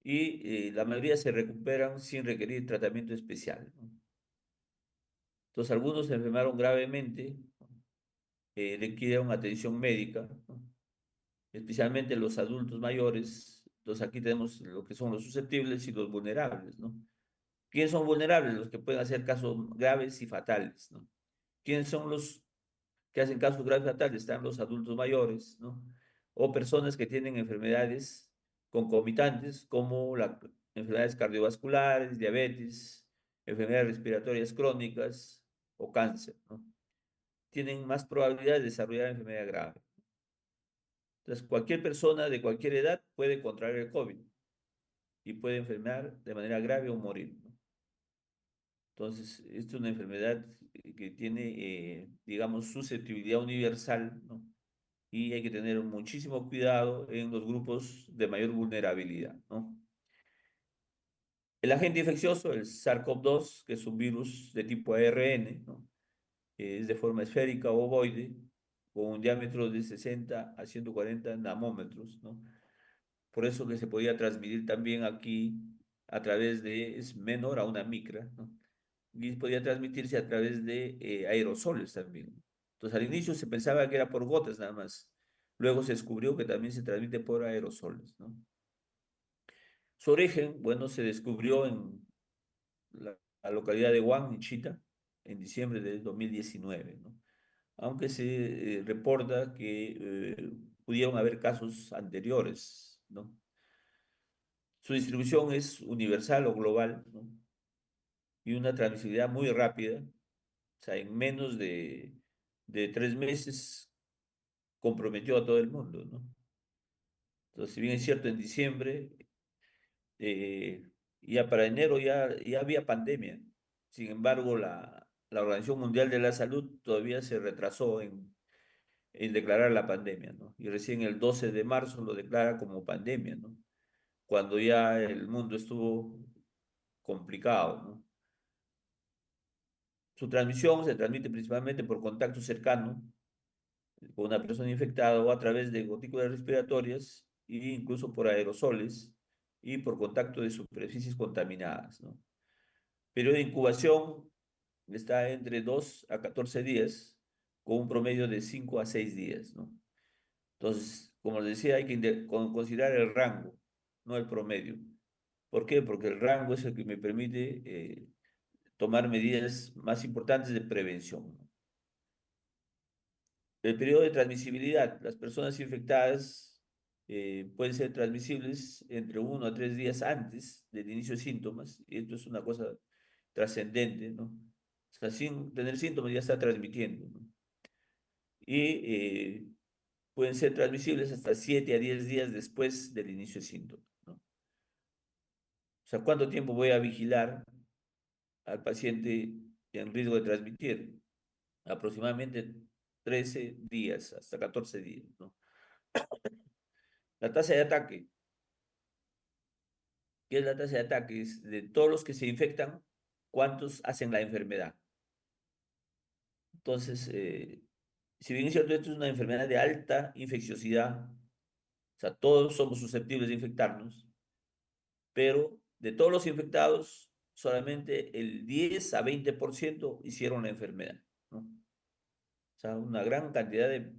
y la mayoría se recuperan sin requerir tratamiento especial, ¿no? Entonces, algunos se enfermaron gravemente, requirieron atención médica, ¿no? Especialmente los adultos mayores. Entonces, aquí tenemos lo que son los susceptibles y los vulnerables, ¿no? ¿Quiénes son vulnerables? Los que pueden hacer casos graves y fatales, ¿no? ¿Quiénes son los que hacen casos graves y fatales? Están los adultos mayores, ¿no? O personas que tienen enfermedades concomitantes como las enfermedades cardiovasculares, diabetes, enfermedades respiratorias crónicas o cáncer, ¿no? Tienen más probabilidad de desarrollar enfermedad grave. Entonces, cualquier persona de cualquier edad puede contraer el COVID y puede enfermar de manera grave o morir, ¿no? Entonces, esta es una enfermedad que tiene, digamos, susceptibilidad universal, ¿no? Y hay que tener muchísimo cuidado en los grupos de mayor vulnerabilidad, ¿no? El agente infeccioso, el SARS-CoV-2, que es un virus de tipo ARN, ¿no? Es de forma esférica o ovoide, con un diámetro de 60 a 140 nanómetros, ¿no? Por eso que se podía transmitir también aquí a través de, es menor a una micra, ¿no? Y podía transmitirse a través de aerosoles también. Entonces, al inicio se pensaba que era por gotas nada más. Luego se descubrió que también se transmite por aerosoles, ¿no? Su origen, bueno, se descubrió en la localidad de Wuhan, en China, en diciembre del 2019, ¿no? aunque se reporta que pudieron haber casos anteriores, ¿no? Su distribución es universal o global, ¿no? Y una transmisibilidad muy rápida, o sea, en menos de 3 meses comprometió a todo el mundo, ¿no? Entonces, si bien es cierto, en diciembre, eh, ya para enero ya había pandemia. Sin embargo, la Organización Mundial de la Salud todavía se retrasó en declarar la pandemia, ¿no? Y recién el 12 de marzo lo declara como pandemia, ¿no? Cuando ya el mundo estuvo complicado, ¿no? Su transmisión se transmite principalmente por contacto cercano con una persona infectada o a través de gotículas respiratorias e incluso por aerosoles y por contacto de superficies contaminadas, ¿no? Periodo de incubación está entre 2 a 14 días, con un promedio de 5 a 6 días, ¿no? Entonces, como les decía, hay que considerar el rango, no el promedio. ¿Por qué? Porque el rango es el que me permite tomar medidas más importantes de prevención, ¿no? El periodo de transmisibilidad. Las personas infectadas pueden ser transmisibles entre 1 a 3 días antes del inicio de síntomas. Y esto es una cosa trascendente, ¿no? O sea, sin tener síntomas ya está transmitiendo, ¿no? Y pueden ser transmisibles hasta 7 a 10 días después del inicio de síntomas, ¿no? O sea, ¿cuánto tiempo voy a vigilar al paciente en riesgo de transmitir? Aproximadamente 13 días, hasta 14 días, ¿no? La tasa de ataque. ¿Qué es la tasa de ataque? Es de todos los que se infectan, ¿cuántos hacen la enfermedad? Entonces, si bien es cierto, esto es una enfermedad de alta infecciosidad, o sea, todos somos susceptibles de infectarnos, pero de todos los infectados, solamente el 10 a 20% hicieron la enfermedad, ¿no? O sea, una gran cantidad de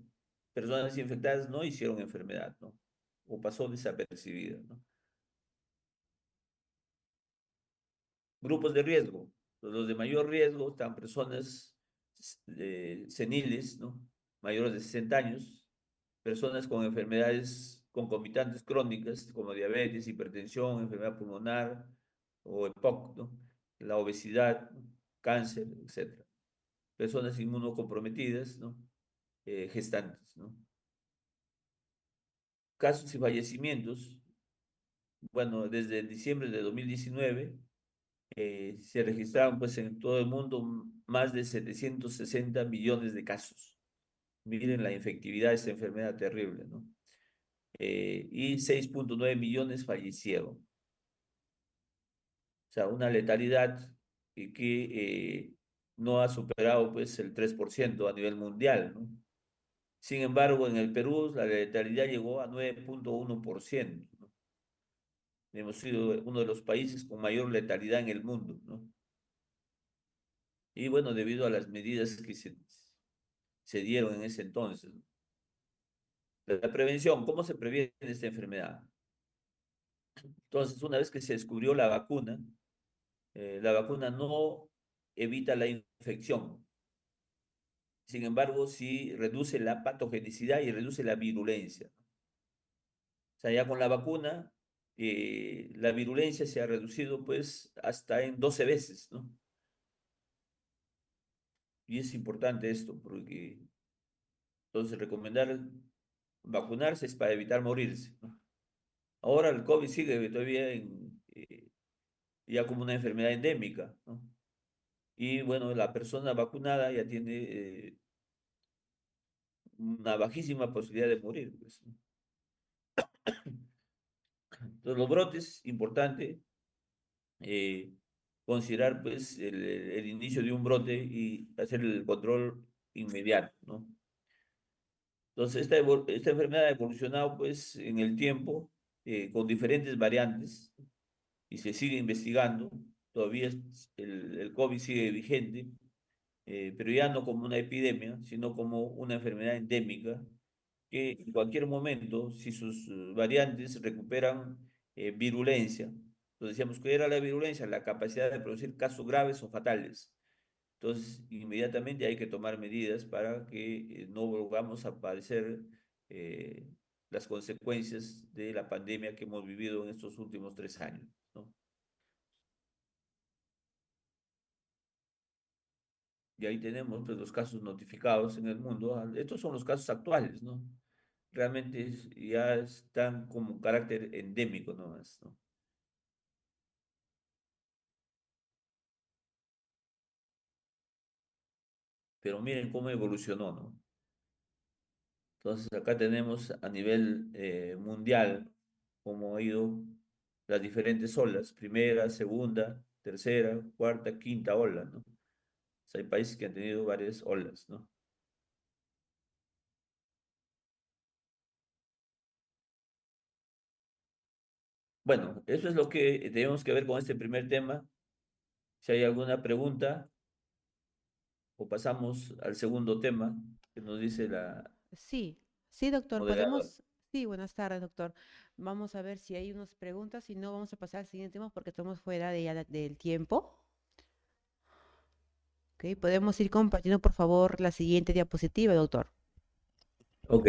personas infectadas no hicieron enfermedad, ¿no? O pasó desapercibida, ¿no? Grupos de riesgo. Los de mayor riesgo están personas seniles, ¿no? Mayores de 60 años, personas con enfermedades concomitantes crónicas como diabetes, hipertensión, enfermedad pulmonar o EPOC, ¿no? La obesidad, ¿no? Cáncer, etcétera. Personas inmunocomprometidas, ¿no? Gestantes, ¿no? Casos y fallecimientos. Bueno, desde diciembre de 2019 se registraron pues en todo el mundo más de 760 millones de casos. Miren la infectividad de esta enfermedad terrible, ¿no? Y 6,9 millones fallecieron. O sea, una letalidad que no ha superado pues el 3% a nivel mundial, ¿no? Sin embargo, en el Perú la letalidad llegó a 9,1%, ¿no? Hemos sido uno de los países con mayor letalidad en el mundo, ¿no? Y bueno, debido a las medidas que se dieron en ese entonces, ¿no? La prevención, ¿cómo se previene esta enfermedad? Entonces, una vez que se descubrió la vacuna no evita la infección. Sin embargo, sí reduce la patogenicidad y reduce la virulencia. O sea, ya con la vacuna, la virulencia se ha reducido pues hasta en 12 veces, ¿no? Y es importante esto, porque entonces recomendar vacunarse es para evitar morirse, ¿no? Ahora el COVID sigue todavía ya como una enfermedad endémica, ¿no? Y bueno, la persona vacunada ya tiene una bajísima posibilidad de morir, pues, ¿no? Entonces, los brotes, importante, eh, considerar pues el inicio de un brote y hacer el control inmediato, ¿no? Entonces, esta enfermedad ha evolucionado pues en el tiempo con diferentes variantes y se sigue investigando. Todavía el COVID sigue vigente, pero ya no como una epidemia, sino como una enfermedad endémica que en cualquier momento, si sus variantes recuperan virulencia, entonces decíamos que era la virulencia, la capacidad de producir casos graves o fatales. Entonces, inmediatamente hay que tomar medidas para que no volvamos a padecer eh, las consecuencias de la pandemia que hemos vivido en estos últimos 3 años, ¿no? Y ahí tenemos pues, los casos notificados en el mundo. Estos son los casos actuales, ¿no? Realmente ya están como carácter endémico nomás, ¿no? Pero miren cómo evolucionó, ¿no? Entonces acá tenemos a nivel mundial cómo ha ido las diferentes olas, primera, segunda, tercera, cuarta, quinta ola, ¿no? O sea, hay países que han tenido varias olas, ¿no? Bueno, eso es lo que tenemos que ver con este primer tema. Si hay alguna pregunta o pasamos al segundo tema que nos dice la Sí, sí, doctor, moderadora. sí, buenas tardes, doctor. Vamos a ver si hay unas preguntas, si no, vamos a pasar al siguiente tema porque estamos fuera de del tiempo. Ok, podemos ir compartiendo, por favor, la siguiente diapositiva, doctor. Ok.